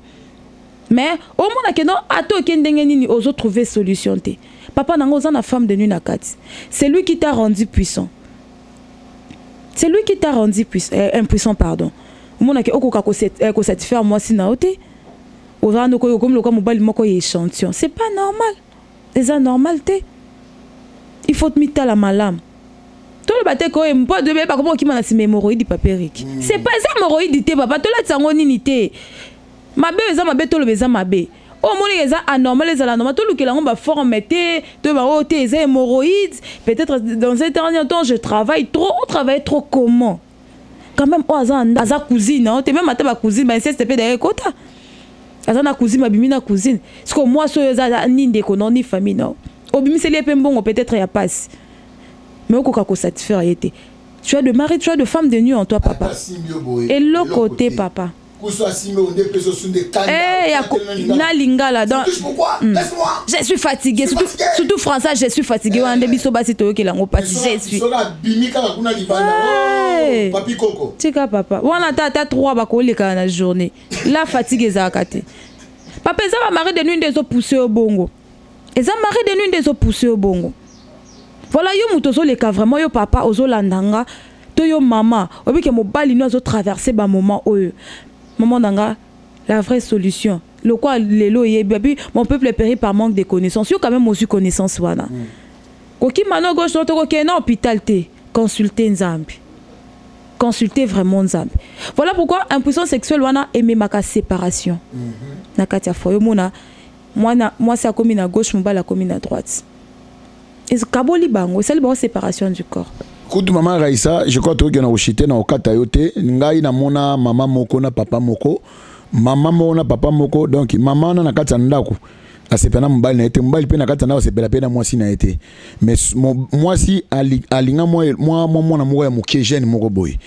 Mais au mona ke non ato ke ndenge nini ozo trouver solution te. Papa n'a na femme de nuit na kati. C'est lui qui t'a rendu puissant. C'est lui qui t'a rendu impuissant, pardon. Mon a ko satisfaire moi si na ote. Ozana ko comme le comme mobile moko échantillon. C'est pas normal. C'est anormal te. Il faut te mettre la malam. Tout le baté ko mpo de ba comment qui m'a si hémorroïde papérique. C'est pas ça hémorroïde te papa to la tsango nini te. Mabe eza mabe to le beza mabe. Oh mon les anormal les anormal tout le que la on va former de ma haute les hémorroïdes peut-être dans ces derniers temps je travaille trop on travaille trop comment quand même oh aza cousine hein t'es même à ta cousine mais c'est peut derrière quota aza na cousine ma bimina cousine parce que moi so aza ni ndeko non ni famille non obimi c'est les pembongo peut-être y a passe mais au ko satisfaire été tu as de mari tu as de femme de nuit en toi papa et l'autre côté papa na lingala donc je suis fatigué surtout français je suis fatigué on debiso basi to ke lango pasi je suis papi koko tika papa wana tata 3 ba ko leka na journée la fatigue zakate papa za ba mari de nuit des pousser au bongo et za mari de nuit des pousser au bongo voilà yo mutozo leka vraiment yo papa ozo landanga to yo mama obi ke mobali no zo traverser ba moment oyo maman nanga la vraie solution le quoi lelo yebi mon peuple périt par manque de connaissances yo quand même aussi connaissance wana koki mano gauche to ko ke na hôpital te consultez Nzambi. Consultez vraiment Nzambi. Voilà pourquoi impuissance sexuelle wana aimé ma séparation. Na katia foyo mona moi c'est comme à gauche, mon bal a comme à droite. Et ce kaboli bango, c'est la séparation du corps. Kutu maman Raissa, je crois que na oshité na okata yote, ngai na mona maman moko na papa moko, maman mona papa moko, donc maman na kata ndako. A sepena mbali na été mbali pe na kata na sepela pe na moi si na été. Mais moi si alinga moi na mo ya mokie jeune moko boy.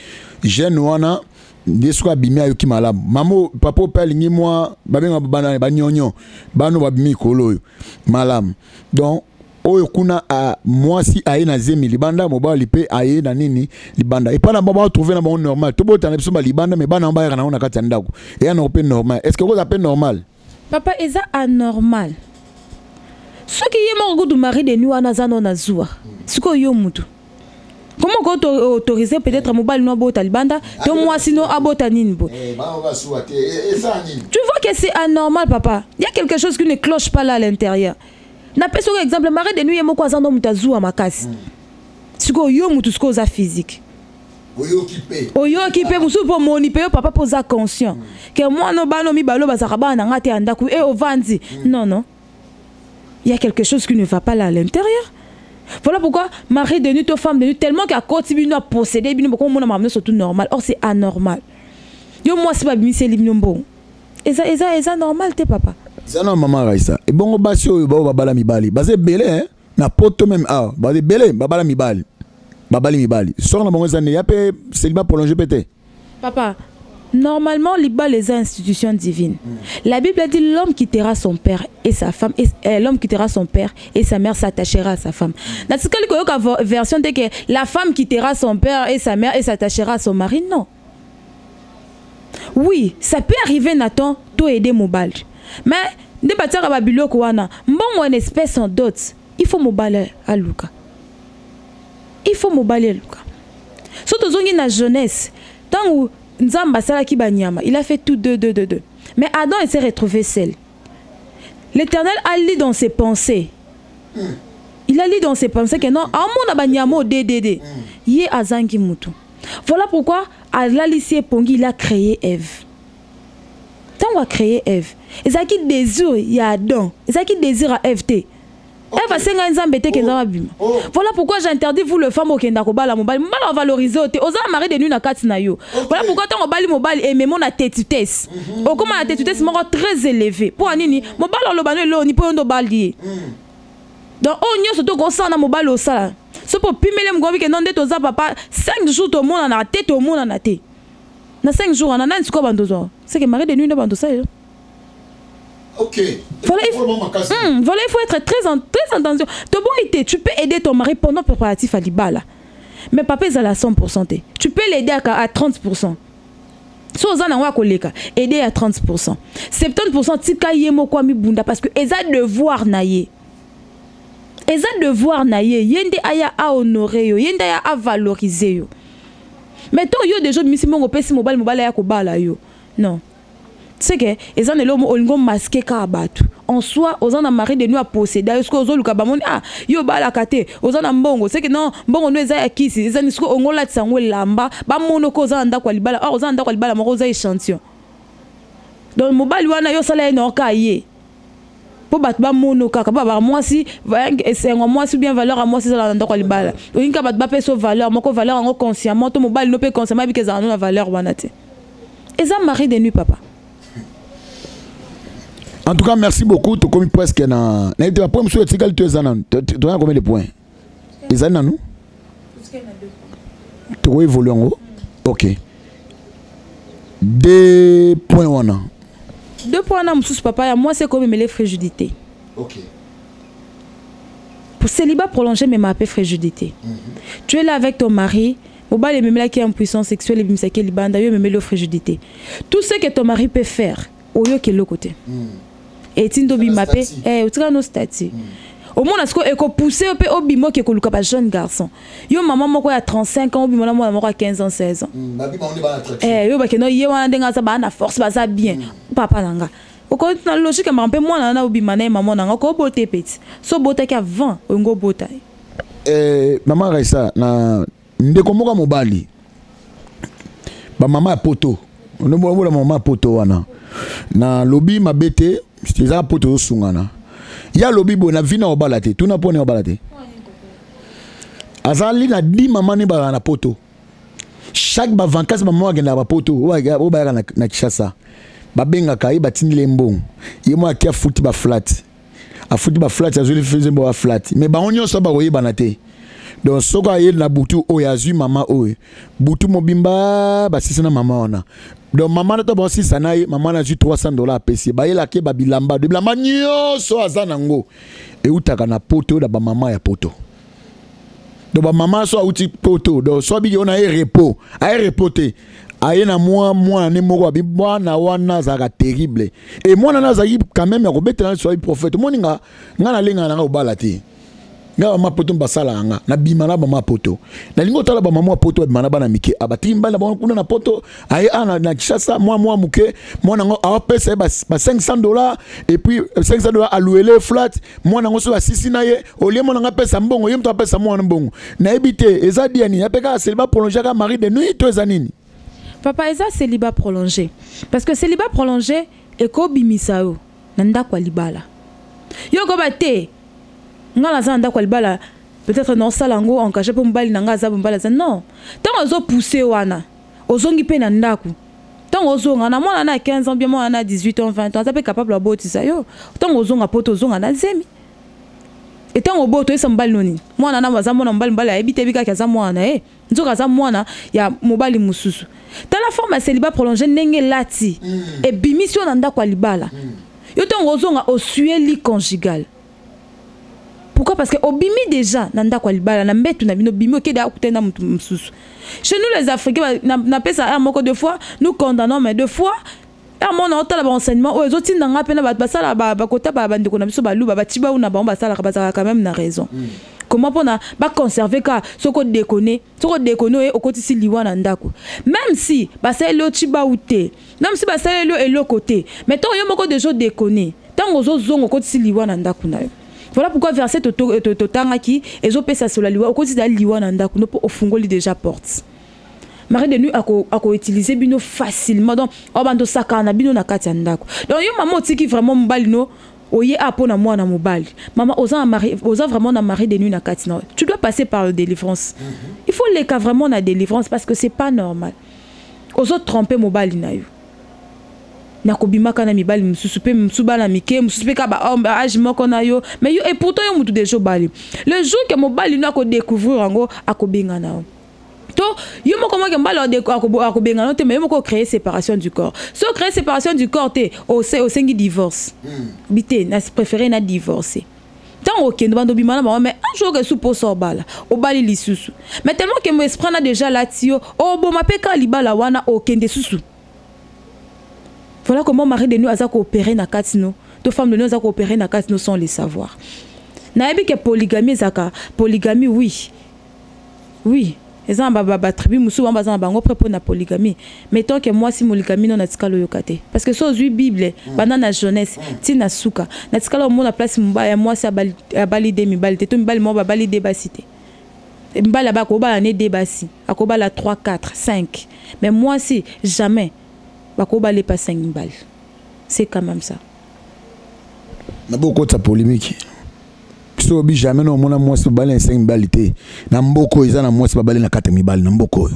Jeune wana desko abimi ayoki malamu. Mamo papa pe alingi moi babenga bana ba nyonyo. Bano babimi kolo malamu. Donc oyo kuna a moi si aye na zemi libanda mobali pe aye na nini libanda. Et pas na baba trouver na bon normal. To bota na biso ba libanda mais bana mbaya na kata ndako. Et ya na open normal. Est-ce que vous appelez normal? Papa, est-ce anormal? Ce qui est mort du mari de nous, anazano nazua. Ce que yo mutu. Comment quand autorisé peut-être à mobile no bota libanda, donc moi sinon abota ninbo. Tu vois que c'est anormal, papa. Il y a quelque chose qui ne cloche pas là à l'intérieur. Na pas sur exemple mari de nous yemo kwa zano mutazua makasi. Ce que yo mutu ce que za physique. Oyo occupé musu pour moniper papa posa conscient que moi no bano mi balo bazaraba na ngate andaku et au vandi non il y a quelque chose qui ne va pas là à l'intérieur. Voilà pourquoi mari de nuit aux femmes de nuit tellement qu'à continuer à posséder bino beaucoup mon amène surtout normal. Or c'est anormal. Yo moi c'est pas bimi c'est limno bon. Et ça normal t'es papa. Ça non maman Raissa. Et bon basio ba babala mi bali. Basé belé hein na poto même ah basé belé babala mi bali. Babali mibali. Sors na bongo zane ya pe célibat prolongé pété. Papa, normalement liba les institutions divines. La Bible a dit l'homme quittera son père et sa femme et l'homme quittera son père et sa mère s'attachera à sa femme. Dans ce cas la version dit que la femme quittera son père et sa mère et s'attachera à son mari non. Oui, ça peut arriver Nathan to aider mobile. Mais de bâtir à Babylone kwana, mbongo une espèce en dot. Il faut mobile à Luca. Il faut m'obaler Luka. Surtout dans la jeunesse, tant où Nzamba Salaki Banyama, il a fait tout deux. Mais Adam s'est retrouvé seul. L'Éternel a lu dans ses pensées. Il a lu dans ses pensées que non, Amon Banyamo DDD. Yé Azangi Moutou. Voilà pourquoi à l'Alice Pongi il a créé Ève. Tant on a créé Ève. Et ça qui désire, il y a Adam. Et ça qui désire à Ève. Voilà pourquoi j'interdis vous le femme au Kendako bala mobile. Mal valoriser oza mari de nuit na katina yo. Voilà pourquoi tant mobile mobile et même on a tétutesse. Au comment la tétutesse est très élevée. Pour anini mobile le bano lo ni po ndo balier. Donc on nyo surtout qu'on sent na mobile au sala. Ce pour pimele mgobi que non de toza papa 5 jours tout le monde na tête au monde na tête. Na 5 jours on a nan siko bandozo. C'est que mari de nuit na bandozo. Ok. Voilà, il faut être très attention. Tu peux aider ton mari pendant le préparatif à l'Ibala. Mais papa est à la 100%. Tu peux l'aider à 30%. Si vous avez aider à 30%. 70% tika yemo kwa mi bunda parce que eza devoir naye. Eza devoir naye. Yende aya a honorer yo, yende aya a valoriser yo. Mais toi yo déjà misi mongo pesi mobile ya ko bala yo. Non. C'est que les gens ont masqué kabatu. En soi, aux gens mari de nous à posséder. Est-ce que aux autres kabamon ah yo bala kate. Aux gens mbongo. C'est que non mbongo nous eza kisi. Les gens est-ce que on la tsango lamba. Ba mono ko za nda kwa libala. Or aux gens nda kwa libala moko za échantillon. Donc mobile wana yo sala eno kaye. Pour battre ba mono kaka ba moi si c'est moi si bien valeur à moi si ça nda kwa libala. Oinka bat ba peso valeur moko valeur en consciemment to mobile no pe consciemment bi que ça na valeur wana te. Et ça mari de nuit papa. En tout cas, merci beaucoup. Tu as presque na. Tu as combien de points? Les années, nous? Tu as évolué en haut? Ok. 2 points. 2 points, papa. Moi, c'est comme les frigidité. Ok. Pour célibat prolongé, mais ma paix frigidité. Tu es là avec ton mari. Au bas, les mêmes qui ont une puissance sexuelle, les mêmes qui ont une frigidité. Tout ce que ton mari peut faire, au lieu qu'il est l'autre côté. Et tindo bimapé au tika no stati au monde asko eko pousser au bimo ke ko luka ba jeune garçon yo maman moko ya 35 ans bimo na mwana moko ya 15 ans 16 ans yo ba ke no ye wana ndenga za ba na force ba za bien papa nanga oko na logique ma mpe mwana na obima na maman nanga ko bote petit so bote ka 20 ngo bota maman Raissa na ndeko moka mobali ba mama ya poto on la mama poto wana na lobby mabete c'est ça poto sungana ya lobby bona vina obala te tuna pone obala te azali na 10 mama ni ba na poto chaque ba vacances ba mama genda ba poto o ba na Kishasa ba benga kai batini lembo yemo akia futi ba flat a futi ba flat azuli faisait ba flat mais ba onyo so ba oyeba na te. Donc soka ye na butu o ya zui mama o butu mobimba ba sisa na mama ona. Donc maman na to ba sisa na ye maman na ju $300 pesi ba yela ke ba bilamba de bilamba nyoso azana ngo e utaka na poto da ba mama ya poto. Donc ba mama so uti poto donc so bi ona e repos a repoté aye na moi ne moko bi bwana wana zaka terrible et moi na za quand même ya ko betela so prophète moninga ngana lenga na obala te. Nga ma poto mbasala nga na bimana ba ma poto na lingo tala ba mama poto ba bana mike abati mbala ba kuna na poto aye ana na Kishasa moi muke moi nango a pesa ba $500 et puis $500 a louer les flat moi nango so asisi na ye au lieu moi nanga pesa mbongo yem to pesa moi mbongo na ebité eza diani apeka célibat prolongé ka mari de nuit to eza nini papa eza célibat prolongé parce que célibat prolongé e ko bimisao nanda kwa libala yo ko bate ngala za ndako libala peut-être non salango encaché pour mbali nanga za mbala za non tant ozo pousser wana ozongi pe na ndako tant ozonga na mwana na 15 ans bien mwana na 18 ans 20 ans ça peut capable abotisa yo tant ozonga poto ozonga na zemi et tant oboto esa mbali noni mwana na baza mwana mbali ayebite bika kaza mwana nzoka za mwana ya mobali mususu dans la forme célibat prolongé ndenge lati et bimission na ndako libala yo tant ozonga osuer lit conjugal. Pourquoi? Parce que obimi déjà nanda kwa libala na mbetu na bino bimi okeda akutenda mutu msusu. Chez nous les Africains na pesa un moko de fois nous condamnons mais deux fois mon otala ba enseignement o ezoti ndanga pena ba basala ba kota ba bandeko na biso ba luba ba tiba una ba basala ka basala quand même na raison. Comment pona ba conserver ka soko déconner e okotisi liwa na ndako. Même si ba selo tiba outé, même si ba selo elo côté, mais tant yo moko de jo déconner. Tant ozo zongo okotisi liwa na ndako na yo. Voilà pourquoi verset totangaki ezopesa sur la liwa okoti da liwa na ndako no po ofungoli déjà porte. Marie de nuit ako utiliser bino facilement donc obando sakana bino na kati ya ndako. Donc yo maman otiki vraiment mbali no oye apo na mwana mobali. Maman oza vraiment na mari de nuit na kati na. Tu dois passer par la délivrance. Il faut les cas vraiment na délivrance parce que c'est pas normal. Ozo tromper mobali na yo. Nakobimaka na mibali mususu pe musubala mike mususu pe ka ba âge moko na yo mais yo et pourtant yo mutu déjà bali le jour que mobali na ko découvrir ngo akobenga na to yo moko mo ke mbala akobenga na te mais yo moko créer séparation du corps so créer séparation du corps te au sengi divorce bité na préférer na divorcer tant okendo bando bimana ba mais un jour que soupo so bala o bali lisusu mais tellement que mon esprit na déjà là tio o bo mapeka libala wana okende susu. Voilà comment mari de nous a coopéré na katino. Deux femmes de nous a coopéré na katino sans les savoir. Naebi que polygamie zaka polygamie oui. Oui, ezan ba tribu musu ba zan bango prêt pour na polygamie. Mettons que moi si polygamie non natikalo yokate. Parce que so zui Bible banana jeunesse tina suka. Natikalo mo na place mbaya moi si abali de mibali te to mibali mo ba bali de basité. Mbala ba ko ba ne de basi. Akoba la 3 4 5. Mais moi si jamais Bakoba les pas 5 balles. C'est quand même ça. Na beaucoup de polémique. So bi jamais no mona moi 5 balles té. Na mboko iza na moi balles na 4 balles na mboko.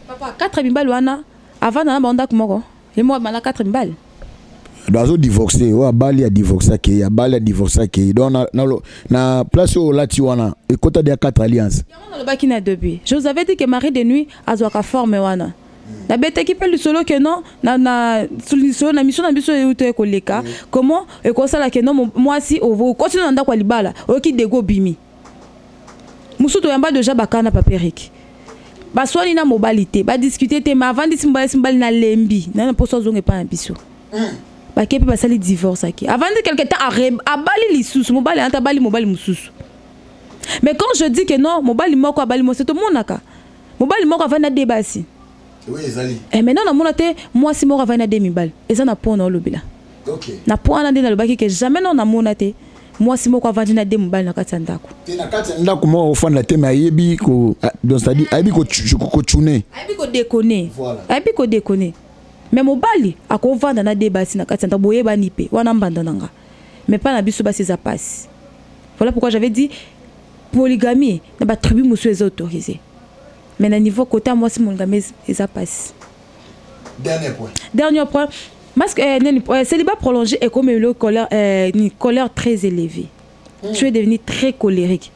Papa 4 balles wana avant na banda kumoko. Et moi na 4 balles. Doazo divorcer, wa bali a divorcer ke, ya bali a divorcer ke. Donc na place au lati wana et kota de 4 alliances. Yama le baki na depuis. Je vous avais dit que Marie de nuit a zoaka forme wana. La bête qui parle solo que non na mission na biso euto ekoleka comment et comme ça la que non moi si ovo continue nda kwa libala oki dego bimi musuto yamba déjà bakana paperik ba swani na mobilité ba discuter te mais avant simbali na lembi na poso zonge pa ambition ba kepi ba sali divorce aki avant de quelque temps abali lisusu mobali anta bali mobali mususu mais quand je dis que non mobali moko abali mo c'est tout monaka mobali moko avant na débasi. Oui, Zali. Et maintenant, moi, si je suis 2000 balles, et ça n'a pas de lobby là. Ok. Na point na lobby que jamais non na monate. moi si moko avandi na de mobali na kati ndako na kati ndako mo ofanda te mais yebi ko donc c'est-à-dire ayebi ko tune ayebi ko déconner ayebi ko déconner mais mobali akovanda na de basi na kati ndako boyeba ni pe wana mbanda nanga mais pas na biso basi za passe. Voilà pourquoi j'avais dit polygamie na ba tribu musu est autorisé mais na niveau côté moi si monogamie ça passe. Dernier point. Célibat prolongé est comme une colère très élevée. Tu es devenu très colérique.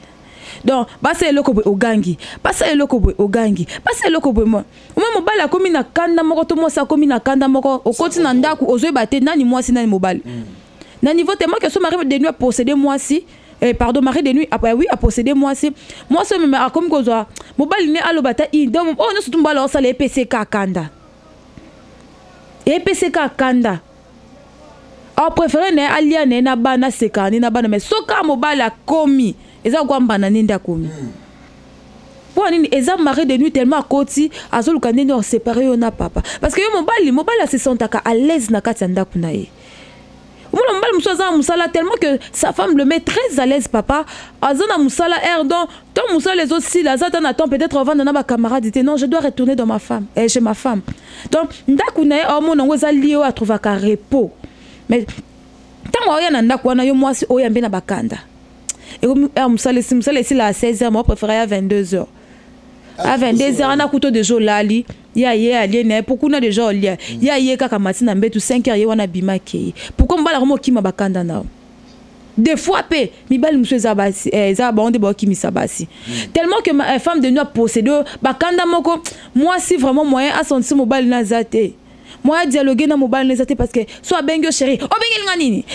Donc, c'est le kobo ogangi. C'est le kobo ogangi. C'est le kobo moi. Moi, mobile a commis na kanda moko to moi ça commis na kanda moko. Au continent ndaku ozo baté nani moi si nani mobile. Na niveau tellement que son mari de nuit a possédé moi si. Pardon, mari de nuit après oui a possédé moi si. Moi ça me a comme kozo. Mobile ne alo bata i. Donc oh non surtout mbala ça les PCK kanda. Et PCK kanda. On préfère ne alia ne na bana sekani na bana mais soka mobile a commis. Eza kwa mbana ninda komi. Pour nini eza mari de nuit tellement koti azolu kanene on séparé na papa. Parce que mobile se sentaka à l'aise na kati ndaku na ye. Mobile musoza musala tellement que sa femme le met très à l'aise papa. Azana musala erdon, tant musala les autres si la zata n'attend peut-être avant na ba camarade dit non, je dois retourner dans ma femme chez ma femme. Donc ndaku na ye au mon ngoza lié à trouver ka repos. Mais tant oya na ndaku na yo mwasi oya mbe na bakanda. Et musala si la 16h moi préférais à 22h. À 22h on a couteau de jour là li ya ye aliene pourquoi na déjà lia ya ye kaka matina mbetu 5h ye wana bima ke pourquoi mbala komo kima bakanda na des fois pe mi bali muso za basi za bonde ba kimi sabasi tellement que ma femme de nuit a possédé bakanda moko moi si vraiment moyen à sentir mobile na zate moi dialoguer na mobile na zate parce que soit bengyo chéri o bengel nganini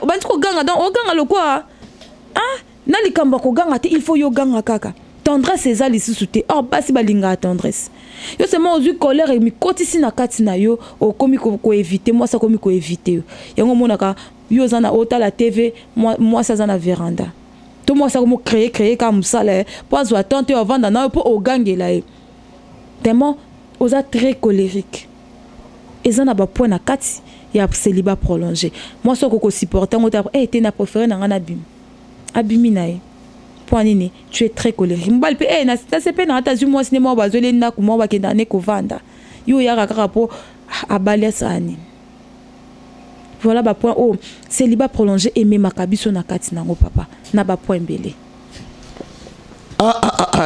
o bantu ko ganga donc o ganga le quoi ah na likamba ko ganga te il faut yo ganga kaka tendresse eza lisusu te or basi balinga tendresse yo seulement ozu colère et mi kotisi na kati na yo o komi ko éviter moi ça komi ko éviter yango monaka yo za na ota la TV moi ça za na véranda to moi ça komo créer comme ça là pour zo tenter au vendre na pour o gangela tellement oza très colérique eza na ba point na kati ya célibat prolongé moi ça ko supporter ngota te na préféré na ngana bim abimi nae poinini tu es très colérique mbal pe na c'est pe na tazu moi cinéma bazole na ko mo ba kenda ne ko vanda yo ya kaka po abalia sani voilà ba point oh célibat prolongé aimé makabiso na kati nango papa na ba point belé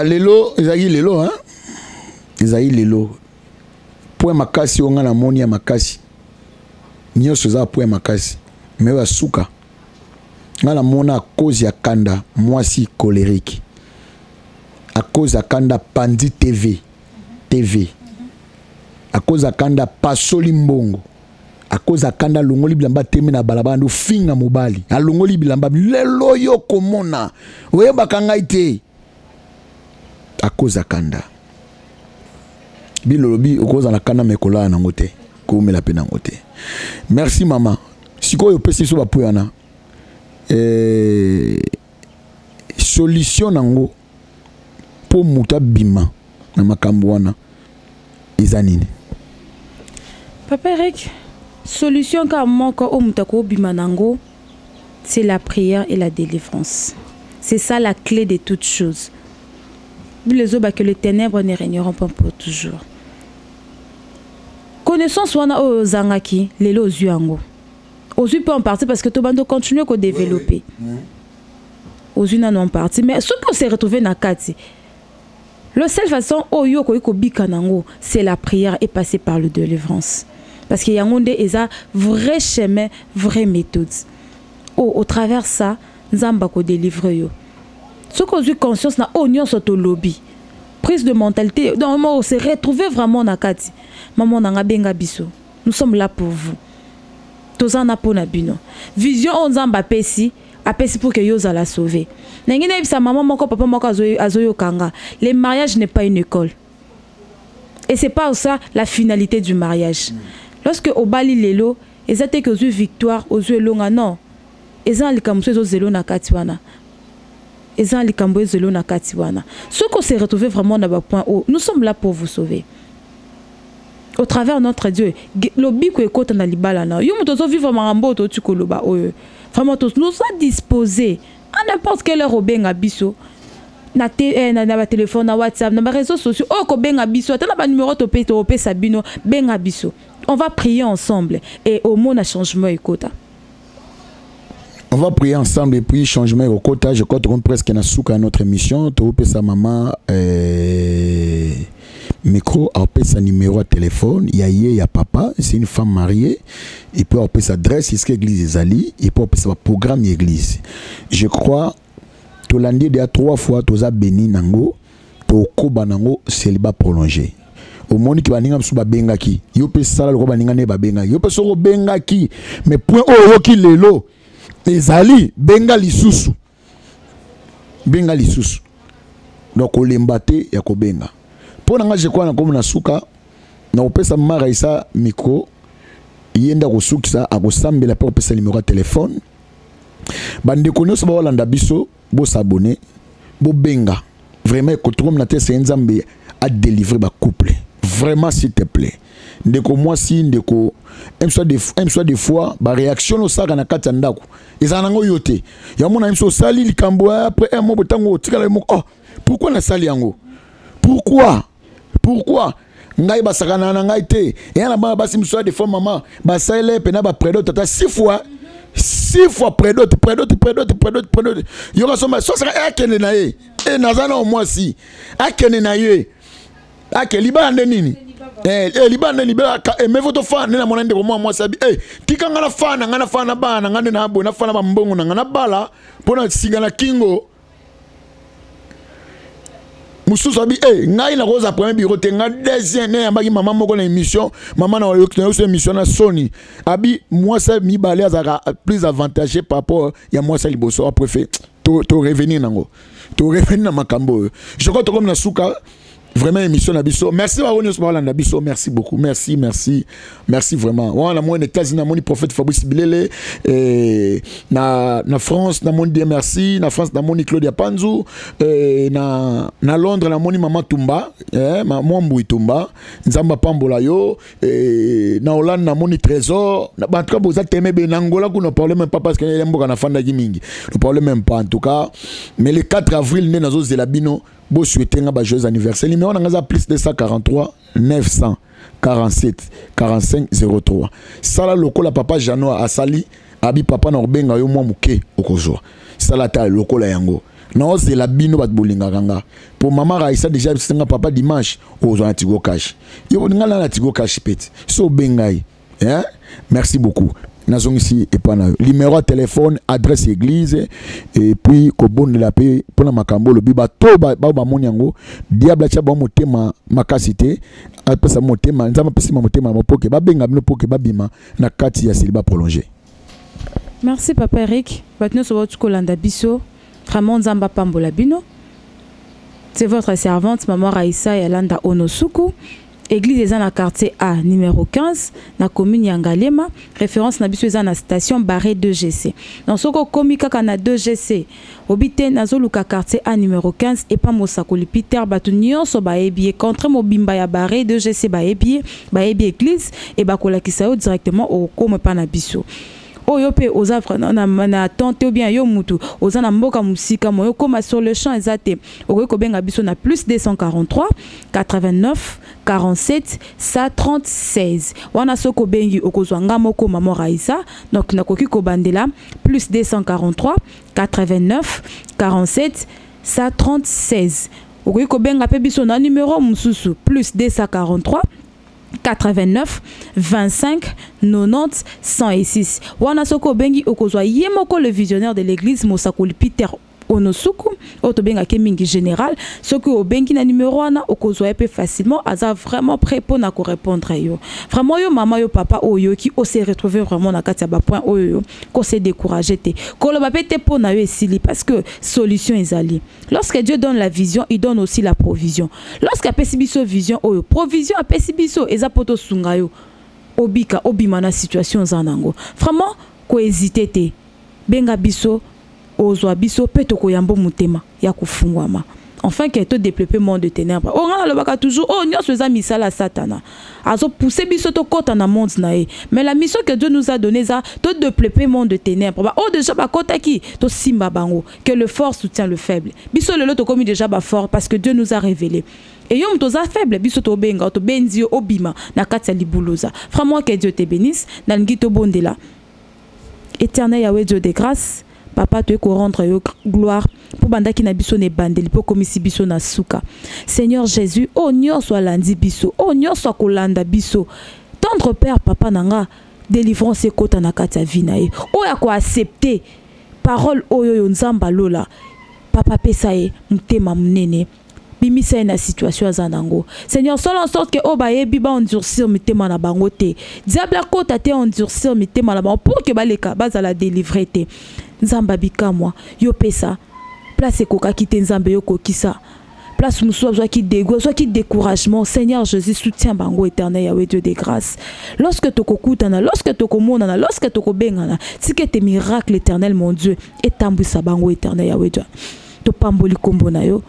lelo ezali lelo hein ezali lelo point makasi onga na moni ya makasi nyoso za point makasi mais wa suka ngala mona à cause ya kanda moi si colérique à cause ya kanda pandi TV à cause ya kanda pasoli mbongo à cause ya kanda longoli bilamba teme na balabala ndo finga mobali a longoli bilamba lelo yo komona oyeba kanga ite à cause ya kanda bilolobi okoza na kanda mekola na ngote ko mela pena ngote merci maman sikoyo pesi so bapoyana solution nango pour muta bima na makambo wana izanini papa Eric solution ka moko o muta ko bima nango c'est la prière et la délivrance c'est ça la clé de toutes choses les autres que les ténèbres ne régneront pas pour toujours connaissance wana o zangaki lelo ozuango Ozu peut en partir parce que tout le monde continue à développer. Ozu n'a non parti. Mais ce qu'on s'est retrouvé dans Kati, la seule façon c'est la prière et passer par le délivrance. Parce qu'il y a un vrai chemin, vraie méthode. Au travers ça, Zamba ko délivre yo. Ce qu'on a conscience na oignon sur le lobby. Prise de mentalité. Donc on s'est retrouvé vraiment dans Kati. Maman n'a benga biso. Nous sommes là pour vous. Tozana pona bino vision on zamba pesi apesi pour que yo za la sauver nengine bisa maman moko papa moko azoyo kanga le mariage n'est pas une école et c'est pas ça la finalité du mariage lorsque obali lelo ezate que ozu victoire ozu longa non ezan likamso zo zelo na katiwana ezan likambo zelo na katiwana ce qu'on s'est retrouvé vraiment dans ba point haut nous sommes là pour vous sauver au travers notre Dieu lobi ko ekota na libala na yo moto zo vivre marambo to tu koloba oyo vraiment nous sommes disposés à n'importe quelle heure au benga biso na téléphone na WhatsApp na réseaux sociaux oh ko benga biso ata na ba numéro to pe sabino benga biso on va prier ensemble et au monde a changement ekota. On va prier ensemble et puis changement au quota. Je crois qu'on presque na souka à notre émission. Tu peux sa maman micro, après sa numéro de téléphone. Il y a papa, c'est une femme mariée. Il peut appeler sa adresse, c'est l'église des Ali. Il peut appeler sa programme église. Je crois que l'année il y a 3 fois tu as béni nango, tu koba nango célibat prolongé. Au monde qui va ninga msuba bengaki. Yo pe sala le koba ninga ne ba bengaki. Yo pe soro bengaki. Mais point oyo ki lelo. Ezali benga lisusu donc olembate ya kobenga pona nga je kwa na komo na suka na opesa mara isa micro yenda kosukisa akosambela pe opesa numéro de téléphone bande konyo so ba landa biso bo s'abonner bo benga vraiment ko trom na te nzambe a délivrer ba couple vraiment s'il te plaît ndeko moi si ndeko soit des fois ba réaction au saka na kati ndako ezanango yote ya mona imso sali likambo après un mois botango tikala mo oh pourquoi na sali yango pourquoi ngai basakana na ngai te et na ba basi mso des fois maman ba sale pe na ba prédo tata 6 fois prédo yo ka soma so saka akene na ye e nazana au mois si akene na ye akeliba ndenini libanda libera me voto fan na monande ko moi sabi tika ngana fana bana ngane na bona fana ba mbongo na ngana bala pona singa na kingo musu sabi ngai na rosa premier bureau te nga deuxième ne yambaki maman moko na émission maman na émission na Sony abi moi ça mi balé azaka plus avantagé par rapport ya moi ça liboso a préfet to revenir nango to revenir na makambo je crois comme na suka. Vraiment émission Nabiso. Merci Nabiso. Merci beaucoup. Merci vraiment. On a moins États-Unis, mon prophète Fabrice Bilele na France, na mon Dieu merci, na France na mon Claudia Panzou, na Londres na mon maman Tumba, maman Mbui Tumba, Nzamba Pambola yo, na Hollande na mon Trésor, na bantra boza teme be Angola qu'on ne parle même pas parce que y a mboka na fanda gimingi. Ne parle même pas en tout cas. Mais le 4 avril né nazo zelabino bo souhaiter nga ba joyeux anniversaire. Numéro na plus de 143 947 45 03. Sala lokola papa Jano asali abi papa na obenga yo mwa muke okozwa. Sala ta lokola yango. Na ose la bino bat bolinga kanga. Pour maman Raissa déjà singa papa dimanche ozwa na tigo cash. Yo ngala na tigo cash pet. So bengai. Hein? Merci beaucoup. Nous ici et pas numéro de téléphone, adresse église et puis kobon de la paix pour la makambo le biba to ba moniango diable cha ba motema makasité après ça motema nzama pesi motema mopoke ba benga bino poke ba bima na kati ya célibat prolongé. Merci papa Eric. Batno so votre kolanda biso vraiment nzamba pambola bino. C'est votre servante maman Raissa Yalanda Onosuku. Église est dans le quartier A, numéro 15, dans la commune Yangalema. Référence na biso est dans la station Barré 2GC. Dans ce cas, komika kana 2GC. Obité nazoluka quartier A, numéro 15, et pas mosakoli Peter Batunion, so baebié. Contre mobimba ya Barré 2GC baebié église, et bakola kisao directement au comme panabiso. Oyo pe ozafra na tante ou bien yo mutu ozana mboka musika moyo koma sur le champ ezate okoki kobenga biso na plus 243 89 47 136 wana soko bengi okozwa ngamoko maman Raissa donc nakoki kobandela plus 243 89 47 136 okoki kobenga pe biso na numéro mususu plus 243 89 25 90 106 wana soko bengi okozwa yemoko le visionnaire de l'église Mosakoli Peter Onosuku otobenga kemingi général soki obengi na numéro wana okozwa pe facilement aza vraiment prêt pour na ko répondre yo vraiment yo maman yo papa oyo qui o se retrouver vraiment na kati ya ba point oyo ko se décourager te ko lo ba pete pour na yo esili parce que solution ezali lorsque Dieu donne la vision il donne aussi la provision lorsque apesi biso vision oyo provision apesi biso eza poto sunga yo obika obima na situation zanango vraiment ko hésiter te benga biso ozwa biso pe toko yambo mutema ya kufungwama enfin que to développer monde de ténèbres. On a le baka toujours oh nyos faisant misala satana. Azo pousser biso to kota na monde na e. Mais la mission que Dieu nous a donnée ça to développer monde de ténèbres. Ba oh déjà ba kota ki to simba bango que le fort soutient le faible. Biso le to comme déjà ba fort parce que Dieu nous a révélé. Et yom toza faible biso to benga to benzi obima na kati ya libuloza. Vraiment que Dieu te bénisse na ngito bondela. Éternel Yahweh Dieu de grâce. Papa, tu es qu'on rendre gloire pour bandaki na biso ne bandeli pour komisi biso na suka. Seigneur Jésus, oh nyo soit landi biso, oh nyo soit kolanda biso. Tendre Père, Papa nanga, délivrance et kota na kati ya vie na ye. Oh ya ko accepter parole oyo yo nzamba lola. Papa pesa ye mutema munene. Bimisa na situation zanango. Seigneur, seul en sorte que obaye biba endurcir mitema na bango te. Diable kota te endurcir mitema na bango pour que baleka bazala délivrer te. Nzamba bika moi yo pesa place koka kite nzambe yo kokisa place muso soit qui dégoût soit qui découragement. Seigneur Jésus soutient bango éternel Yahweh Dieu de grâce. Lorsque to kokutana, lorsque to komonana, lorsque to kobengana, si que tes miracles éternel mon Dieu et tambisa bango éternel Yahweh Dieu. To pamboli kombo na yo,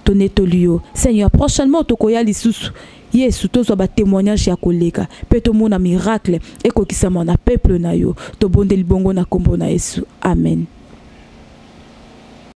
to netolio. Seigneur prochainement to koya lisusu. Yesu tozo ba témoignage ya koleka pe to mona miracle et kokisa mona peuple na yo to bondeli bongo na kombo na Yesu. Amen.